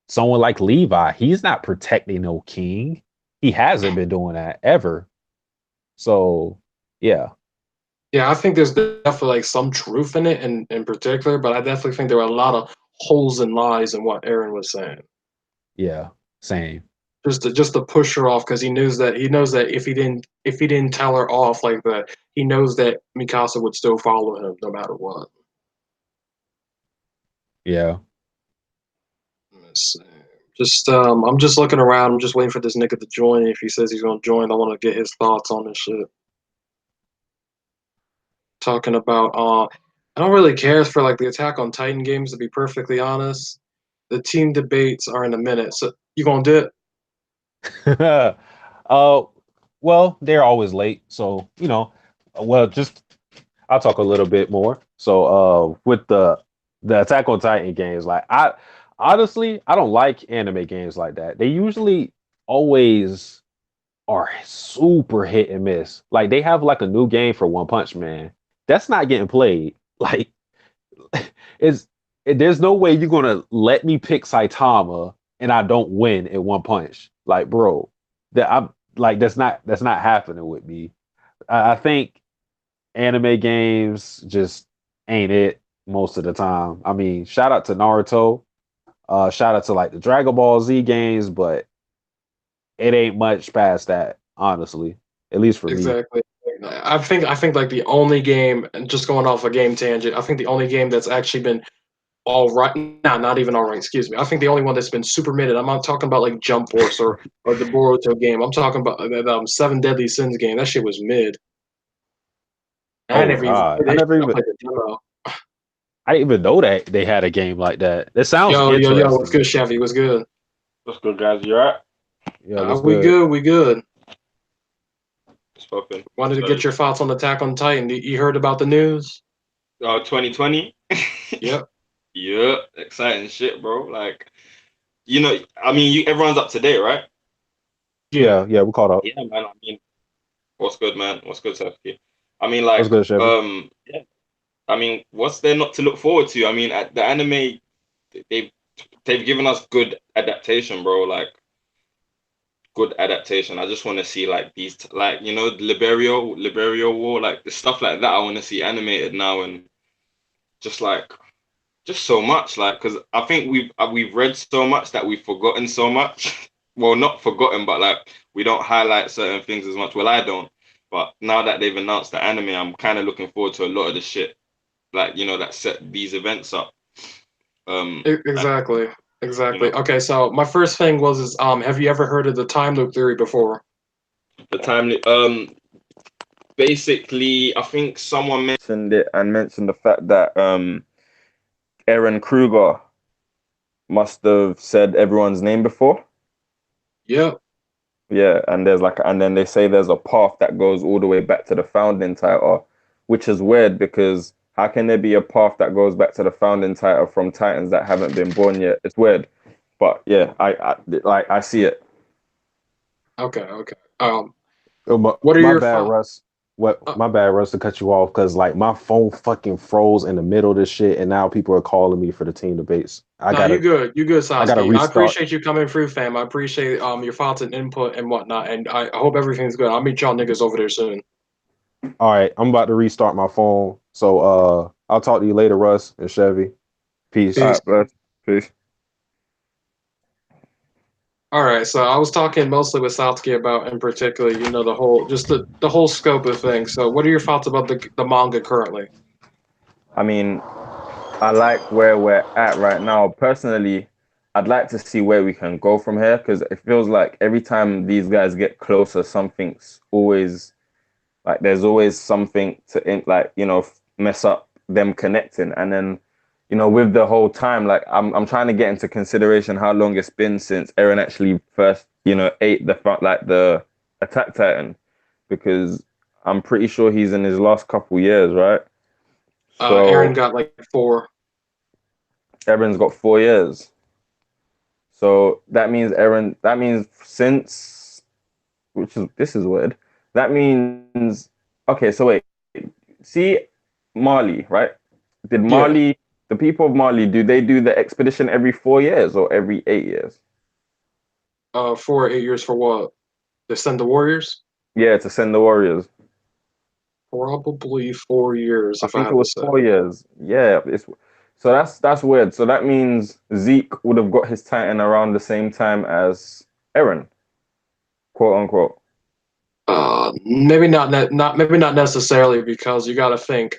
someone like Levi, he's not protecting no king. He hasn't been doing that ever. So yeah. Yeah, I think there's definitely like some truth in it in particular, but I definitely think there were a lot of holes and lies in what Aaron was saying. Yeah, same. Just to push her off because he knows that if he didn't tell her off like that, he knows that Mikasa would still follow him no matter what. Yeah. Let's see. I'm just looking around. I'm just waiting for this nigga to join. If he says he's gonna join, I want to get his thoughts on this shit. Talking about I don't really care for like the Attack on Titan games to be perfectly honest. The team debates are in a minute. So you gonna do it? uh well, they're always late, so well, just I'll talk a little bit more. So with the Attack on Titan games, like I honestly I don't like anime games like that. They usually always are super hit and miss. Like they have like a new game for One Punch Man. That's not getting played. Like it's there's no way you're gonna let me pick Saitama and I don't win in One Punch. Like, bro, that I'm like that's not happening with me. I think anime games just ain't it most of the time. I mean, shout out to Naruto, shout out to like the Dragon Ball Z games, but it ain't much past that, honestly. At least for me. Exactly. I think like the only game, and just going off a game tangent, I think the only game that's actually been all right, nah, not even all right. Excuse me. I think the only one that's been super mid. I'm not talking about like Jump Force or the Boruto game. I'm talking about that Seven Deadly Sins game. That shit was mid. I Oh never even God, played it. I played the demo. I didn't even know that they had a game like that. It sounds Yo, yo, yo, what's interesting. good, Chevy? What's good? What's good, guys? You alright? Yeah, what's We good? good. We good. Spoken. Wanted to So, get your thoughts on Attack on Titan. You heard about the news? 2020. Yep. Yeah, exciting shit, bro. Like, I mean, everyone's up to date, right? Yeah. Yeah, we caught up. Yeah, man. I mean, what's good, man? What's good, Safety? I mean, What's like, good, Chevy? yeah. I mean, what's there not to look forward to? I mean, at the anime, they've they've given us good adaptation, bro. Like, good adaptation. I just want to see like these, like Liberio War, like the stuff like that. I want to see animated now and just like. Just so much, like, because I think we've read so much that we've forgotten so much. Well, not forgotten, but like we don't highlight certain things as much. Well, I don't. But now that they've announced the anime, I'm kind of looking forward to a lot of the shit, like that set these events up. Like, Exactly. you Exactly. know, Okay, so my first thing is have you ever heard of the time loop theory before? the timely. Basically, I think someone mentioned it and mentioned the fact that Aaron Kruger must have said everyone's name before. Yep. Yeah, and then they say there's a path that goes all the way back to the founding title, which is weird because how can there be a path that goes back to the founding title from Titans that haven't been born yet? It's weird, but yeah, I see it. Okay, okay. Oh, my, What are my your bad, thoughts? Russ. What my bad, Russ, to cut you off because like my phone fucking froze in the middle of this shit, and now people are calling me for the team debates. No, you good. You good, I gotta Sasuke. I restart. appreciate you coming through, fam. I appreciate your thoughts and input and whatnot. And I hope everything's good. I'll meet y'all niggas over there soon. All right, I'm about to restart my phone. So I'll talk to you later, Russ and Chevy. Peace. All Peace. right, bro. Peace. All right, so I was talking mostly with Satsuki about, in particular, the whole just the whole scope of things. So, what are your thoughts about the manga currently? I mean, I like where we're at right now. Personally, I'd like to see where we can go from here because it feels like every time these guys get closer, something's always like there's always something to like mess up them connecting. And then with the whole time, like I'm trying to get into consideration how long it's been since Aaron actually first ate the front like the Attack Titan, because I'm pretty sure he's in his last couple years, right? Aaron So got like 4. Aaron's got 4 years. So that means since, this is weird. That means, okay, so wait, see Mali, right? Did Yeah. Mali, the people of Mali, do they do the expedition every 4 years or every 8 years? 4 or 8 years for what? To send the warriors? Yeah, to send the warriors. Probably 4 years, I if I think it have to was say. 4 years. Yeah, so that's weird. So that means Zeke would have got his Titan around the same time as Aaron, quote unquote. Maybe not necessarily, because you got to think.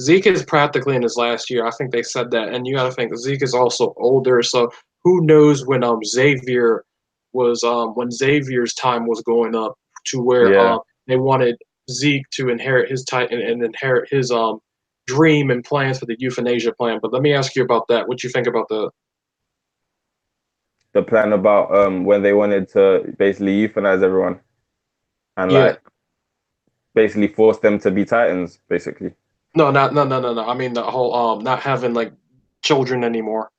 Zeke is practically in his last year. I think they said that, and you got to think Zeke is also older. So who knows when when Xavier's time was going up to where Yeah. they wanted Zeke to inherit his Titan and inherit his dream and plans for the euthanasia plan. But let me ask you about that. What you think about The plan about when they wanted to basically euthanize everyone and Yeah. like basically force them to be Titans, basically. No, no. I mean the whole not having like children anymore.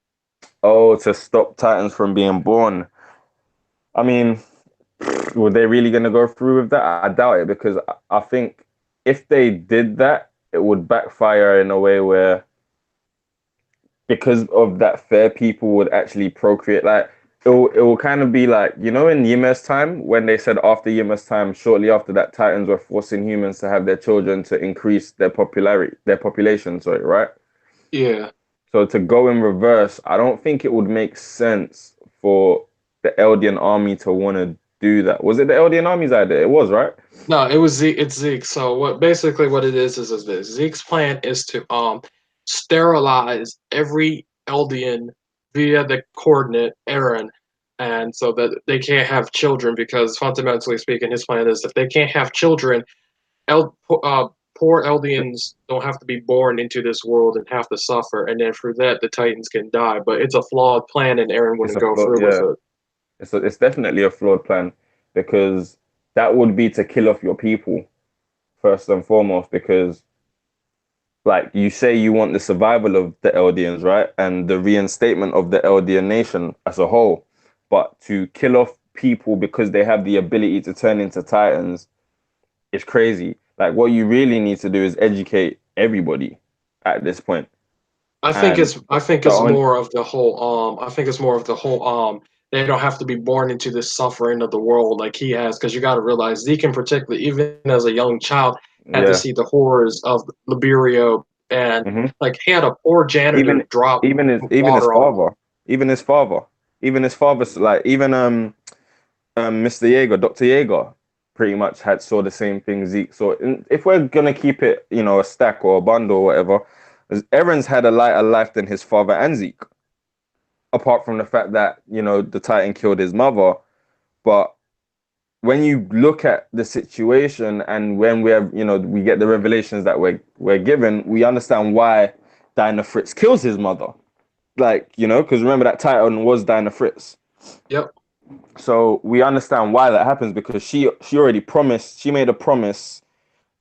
Oh, to stop Titans from being born. I mean, were they really going to go through with that? I doubt it, because I think if they did that, it would backfire in a way where, because of that fear, people would actually procreate. Like it will kind of be like, in Yma's time, when they said after Yma's time, shortly after that, Titans were forcing humans to have their children to increase their population, sorry, right? Yeah. So to go in reverse, I don't think it would make sense for the Eldian army to want to do that. Was it the Eldian army's idea? It was, right? No, it was Zeke. It's Zeke. So what it is this. Zeke's plan is to sterilize every Eldian via the coordinate Aaron, and so that they can't have children, because fundamentally speaking, his plan is if they can't have children, El poor Eldians don't have to be born into this world and have to suffer, and then for that the Titans can die. But it's a flawed plan, and Aaron It's wouldn't a go flawed, through with yeah. it. It's definitely a flawed plan, because that would be to kill off your people first and foremost. Because, like you say, you want the survival of the Eldians, right, and the reinstatement of the Eldian nation as a whole. But to kill off people because they have the ability to turn into Titans is crazy. Like, what you really need to do is educate everybody at this point. And I think the it's on more of the whole they don't have to be born into this suffering of the world like he has, because you got to realize Zeke in particular, even as a young child, had to Yeah. see the horrors of Liberio, and Hmm. like he had a poor janitor even drop even his water on him. father, even his father, even his father's like even Mr. Yeager, Dr. Yeager, pretty much had saw the same thing Zeke. So if we're gonna keep it, a stack or a bundle or whatever, Aaron's had a lighter life than his father and Zeke. Apart from the fact that the Titan killed his mother, but when you look at the situation and when we get the revelations that we're given, we understand why Dinah Fritz kills his mother. Like, because remember that Titan was Dinah Fritz. Yep. So we understand why that happens, because she already promised. She made a promise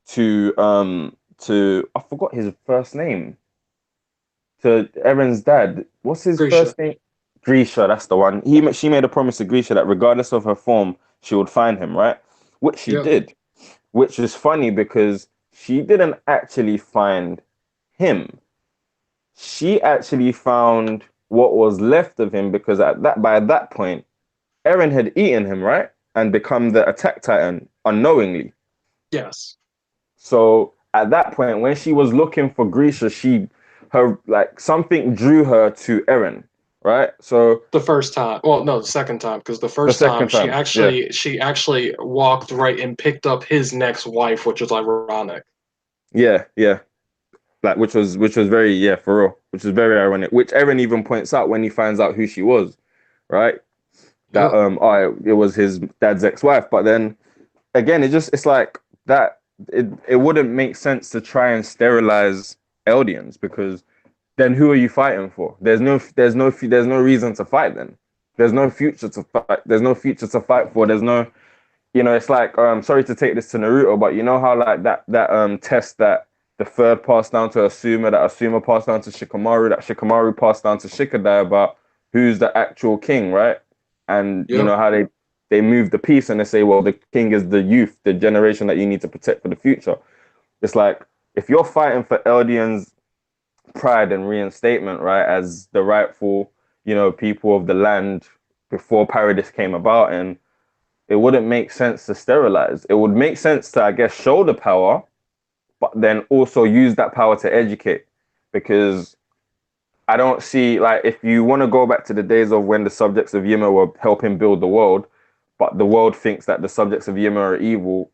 to I forgot his first name, to Aaron's dad. What's his Grisha. first name? Grisha, that's the one. She made a promise to Grisha that regardless of her form, she would find him, right? Which she Yep. did. Which is funny because she didn't actually find him. She actually found what was left of him, because by that point, Eren had eaten him, right? And become the Attack Titan unknowingly. Yes. So at that point, when she was looking for Grisha, her like something drew her to Eren, right? So The first time. Well, no, the second time, because the the first time second time, yeah, she actually walked right and picked up his next wife, which was ironic. yeah, like which was very, yeah, for real. which is very ironic. Which Eren even points out when he finds out who she was, right? That it was his dad's ex-wife. But then again, it's like that. It wouldn't make sense to try and sterilize Eldians, because then who are you fighting for? There's no reason to fight then. There's no future to fight. There's no future to fight for. There's no, it's like, sorry to take this to Naruto, but you know how like that test that the third passed down to Asuma, that Asuma passed down to Shikamaru, that Shikamaru passed down to Shikadai about who's the actual king, right? And you know how they move the piece and they say, well, the king is the youth, the generation that you need to protect for the future. It's like, if you're fighting for Eldians' pride and reinstatement, right, as the rightful, people of the land before Paradis came about, and it wouldn't make sense to sterilize. It would make sense to, I guess, show the power, but then also use that power to educate. Because I don't see, like, if you want to go back to the days of when the subjects of Yima were helping build the world, but the world thinks that the subjects of Yima are evil,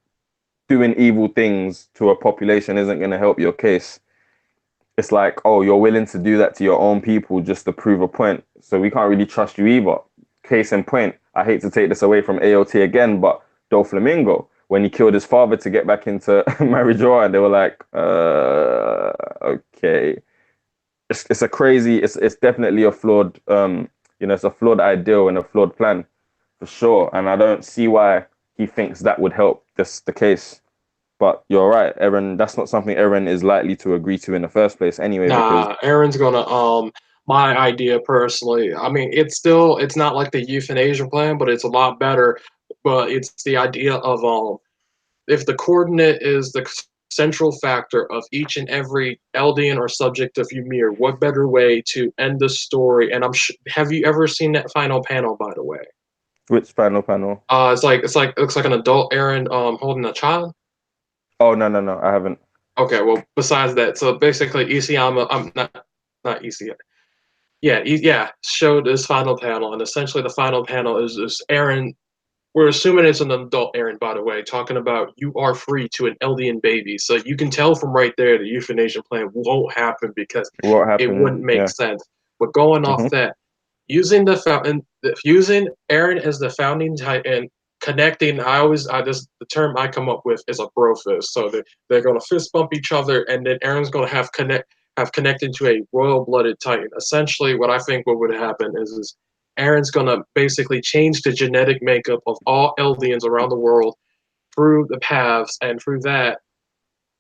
doing evil things to a population isn't going to help your case. It's like, oh, you're willing to do that to your own people just to prove a point. So we can't really trust you either. Case in point, I hate to take this away from AOT again, but Doflamingo, when he killed his father to get back into Marijoa, they were like, okay. It's a crazy, it's definitely a flawed, it's a flawed ideal and a flawed plan, for sure. And I don't see why he thinks that would help the case. But you're right, Eren, that's not something Eren is likely to agree to in the first place anyway. Nah, Aaron's gonna my idea personally. I mean, it's not like the euthanasia plan, but it's a lot better. But it's the idea of if the coordinate is the central factor of each and every Eldian or subject of Ymir, what better way to end the story? And have you ever seen that final panel, by the way? Which final panel? It looks like an adult Eren holding a child. Oh, no, I haven't. Okay, well, besides that, so basically Isayama, I'm not Isayama. Yeah, showed this final panel, and essentially the final panel is Eren. We're assuming it's an adult Eren, by the way, talking about you are free to an Eldian baby. So you can tell from right there the euthanasia plan won't happen because it wouldn't make sense. But going off that, using using Eren as the founding titan, connecting. The term I come up with is a bro fist. So they're gonna fist bump each other, and then Eren's gonna have connected to a royal blooded titan. Essentially, what I think what would happen is Eren's gonna basically change the genetic makeup of all Eldians around the world through the paths, and through that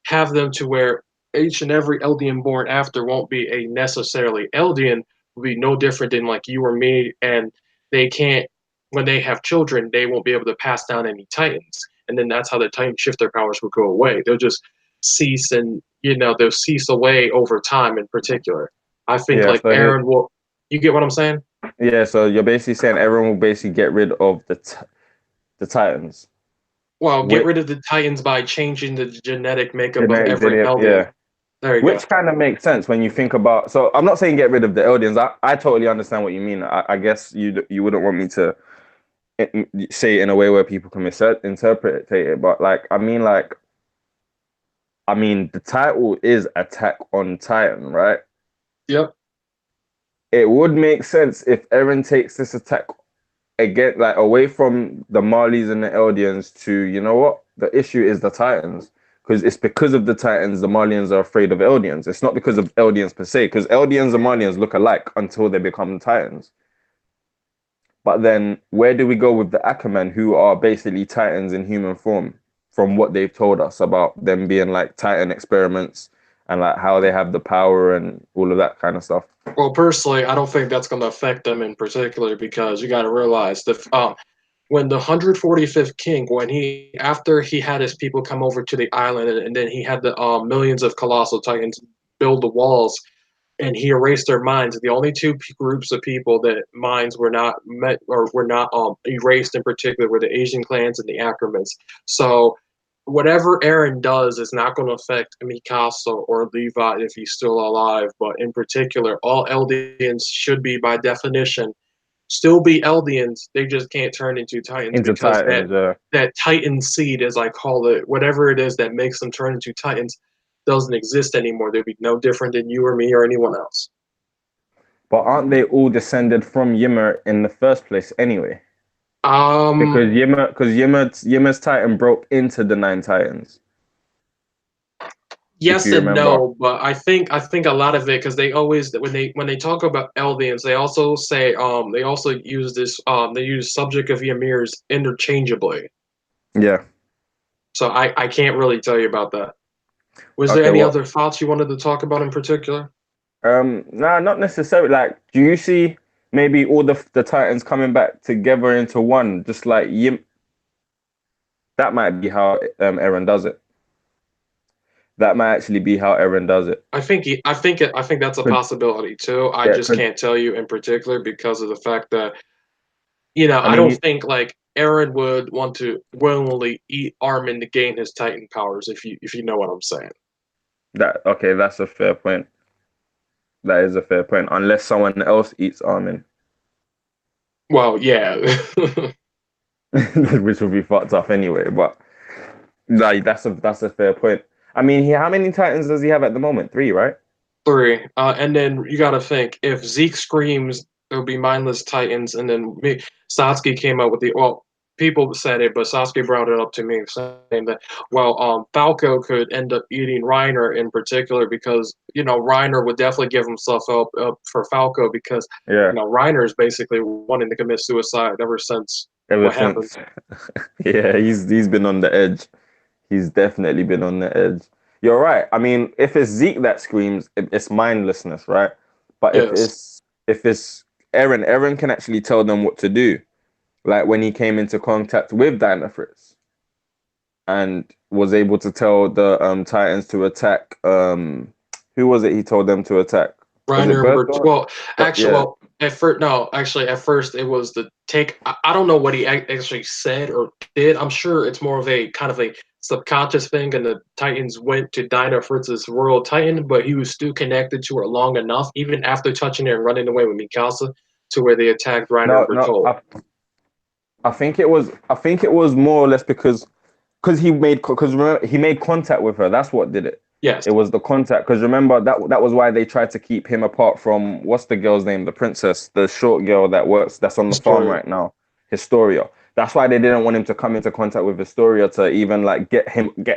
have them to where each and every Eldian born after won't be a necessarily Eldian, will be no different than like you or me, and they can't, when they have children, they won't be able to pass down any Titans. And then that's how the Titan shifter powers will go away. They'll just cease, and they'll cease away over time in particular. I think like so Eren will, you get what I'm saying? Yeah, so you're basically saying everyone will basically get rid of the Titans. Well, get rid of the Titans by changing the genetic makeup of every Eldian. Yeah. There you go. Which kind of makes sense when you think about. So I'm not saying get rid of the Eldians. I totally understand what you mean. I guess you wouldn't want me to say it in a way where people can misinterpret it. But I mean, the title is Attack on Titan, right? Yep. It would make sense if Eren takes this attack again, away from the Marleys and the Eldians to, you know what? The issue is the Titans. Because of the Titans, the Marlians are afraid of Eldians. It's not because of Eldians per se, because Eldians and Marlians look alike until they become Titans. But then, where do we go with the Ackermen, who are basically Titans in human form, from what they've told us about them being like Titan experiments and like how they have the power and all of that kind of stuff? Well, personally, I don't think that's going to affect them in particular, because you got to realize that when the 145th king, after he had his people come over to the island, and then he had the millions of colossal titans build the walls, and he erased their minds. The only two groups of people that minds were not met or were not erased in particular were the Asian clans and the Ackermans. So whatever Eren does is not going to affect Mikasa or Levi if he's still alive. But in particular, all Eldians should be, by definition, still be Eldians. They just can't turn into Titans because that Titan seed, as I call it, whatever it is that makes them turn into Titans, doesn't exist anymore. They'd be no different than you or me or anyone else. But aren't they all descended from Ymir in the first place anyway? Because Ymir's Titan broke into the Nine Titans. If yes you and remember. no, but I think a lot of it, because they always, when they talk about Eldians, they also say they also use this they use subject of Ymir's interchangeably. Yeah. So I can't really tell you about that. Was there Okay, any well, other thoughts you wanted to talk about in particular? nah, not necessarily. Like, do you see maybe all the Titans coming back together into one, just like Ym? That might be how Eren does it. That might actually be how Eren does it. I think that's a Could, possibility too. I yeah, just could, can't tell you in particular because of the fact that I I mean, don't think like Aaron would want to willingly eat Armin to gain his Titan powers, if you know what I'm saying. that okay, that's a fair point. That is a fair point. Unless someone else eats Armin, Well, yeah. which would be fucked up anyway. But like, that's a fair point. I mean, how many Titans does he have at the moment? 3, right? Three. And then you got to think, if Zeke screams, it'll be mindless Titans. And then Satsuki came up with people said it, but Sasuke brought it up to me, saying that, Falco could end up eating Reiner in particular because, Reiner would definitely give himself up for Falco because, Yeah. Reiner is basically wanting to commit suicide ever since Ever what happened. since, yeah, he's been on the edge. He's definitely been on the edge. You're right. I mean, if it's Zeke that screams, it's mindlessness, right? But if Yes. it's Eren can actually tell them what to do. Like when he came into contact with Dynafritz and was able to tell the Titans to attack. Who was it? He told them to attack. Was it Reiner, Bertolt? Yeah, at first it was the take. I don't know what he actually said or did. I'm sure it's more of a kind of a subconscious thing, and the Titans went to Dinah Fritz's Royal Titan, but he was still connected to her long enough, even after touching her and running away with Mikasa, to where they attacked Reiner and no. Bertolt. I think it was more or less because remember he made contact with her. That's what did it. Yes, It was the contact. Because remember that was why they tried to keep him apart from what's the girl's name, the princess, the short girl that's on the farm Historia. right now, Historia. That's why they didn't want him to come into contact with Historia to even like get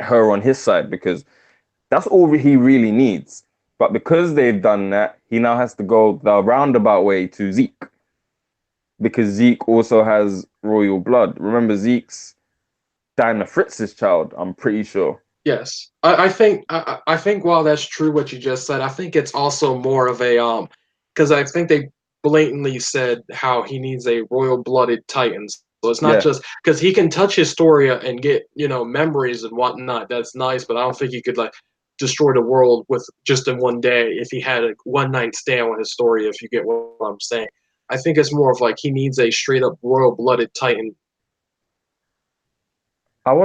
her on his side because that's all he really needs. But because they've done that, he now has to go the roundabout way to Zeke because Zeke also has royal blood. Remember Zeke's Diana Fritz's child, I'm pretty sure. Yes, I think while that's true what you just said, I think it's also more of a because I think they blatantly said how he needs a royal blooded Titan. So it's not Yeah. just because he can touch Historia and get memories and whatnot. That's nice, but I don't think he could like destroy the world with just in one day if he had a one night stand with Historia. If you get what I'm saying, I think it's more of like he needs a straight up royal blooded Titan. I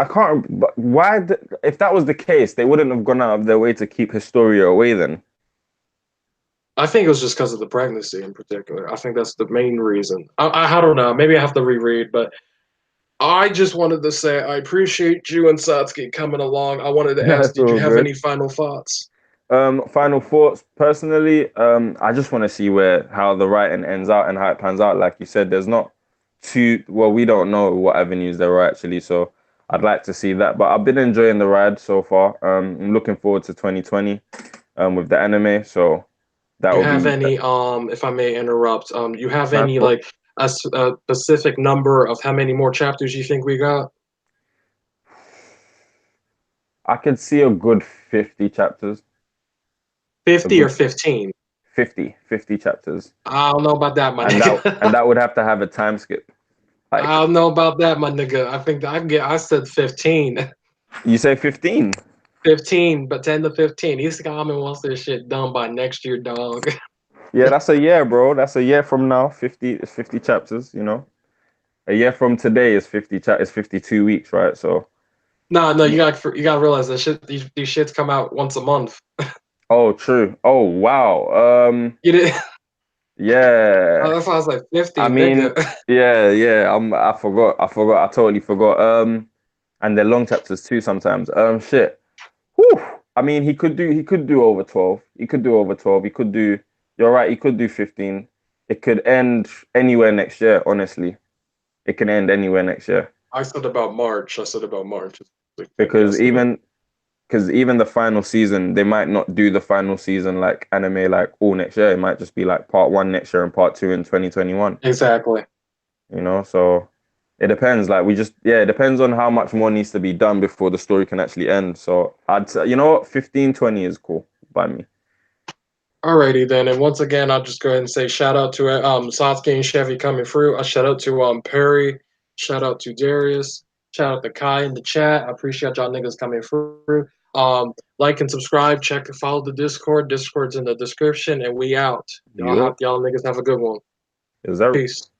can't, but why, if that was the case, they wouldn't have gone out of their way to keep Historia away then. I think it was just because of the pregnancy in particular. I think that's the main reason. I don't know. Maybe I have to reread, but I just wanted to say I appreciate you and Satsuki coming along. I wanted to ask, That's did you all have good. any final thoughts? Final thoughts. Personally, I just want to see how the writing ends out and how it pans out. Like you said, there's not we don't know what avenues there are actually, so I'd like to see that. But I've been enjoying the ride so far. I'm looking forward to 2020, with the anime. So that You will have be any, if I may interrupt, you have nice. any like a specific number of how many more chapters you think we got? I could see a good 50 chapters. A 50 or good 15? 50 chapters. I don't know about that, my And that and nigga. that would have to have a time skip. I Like don't know about that, my nigga. I think I said 15. you say 15. 15, but 10 to 15. East Common wants this shit done by next year, dog. Yeah, that's a year, bro. That's a year from now. 50 is 50 chapters, you know. A year from today is 52 weeks, right? So No, you got to realize that these shits come out once a month. oh true. Oh wow. You did. Yeah. That's why I was like I 50, mean, nigga. yeah. I totally forgot. And they're long chapters too sometimes. Shit. Whew. I mean he could do over 12. He could do over 12. He could do you're right. He could do 15. It could end anywhere next year. Honestly, it can end anywhere next year. I said about March. I said about March. Because even the final season, they might not do the final season like anime like all next year. It might just be like part 1 next year and part 2 in 2021. Exactly. You know, so it depends. Like it depends on how much more needs to be done before the story can actually end. So I'd say, you know what, 15, 20 is cool by me. Alrighty then, and once again, I'll just go ahead and say shout out to Sasuke and Chevy coming through. A shout out to Perry, shout out to Darius, shout out to Kai in the chat. I appreciate y'all niggas coming through. Like and subscribe, follow the Discord. Discord's in the description, and we out. Y'all Yup. niggas have a good one. Is that Peace.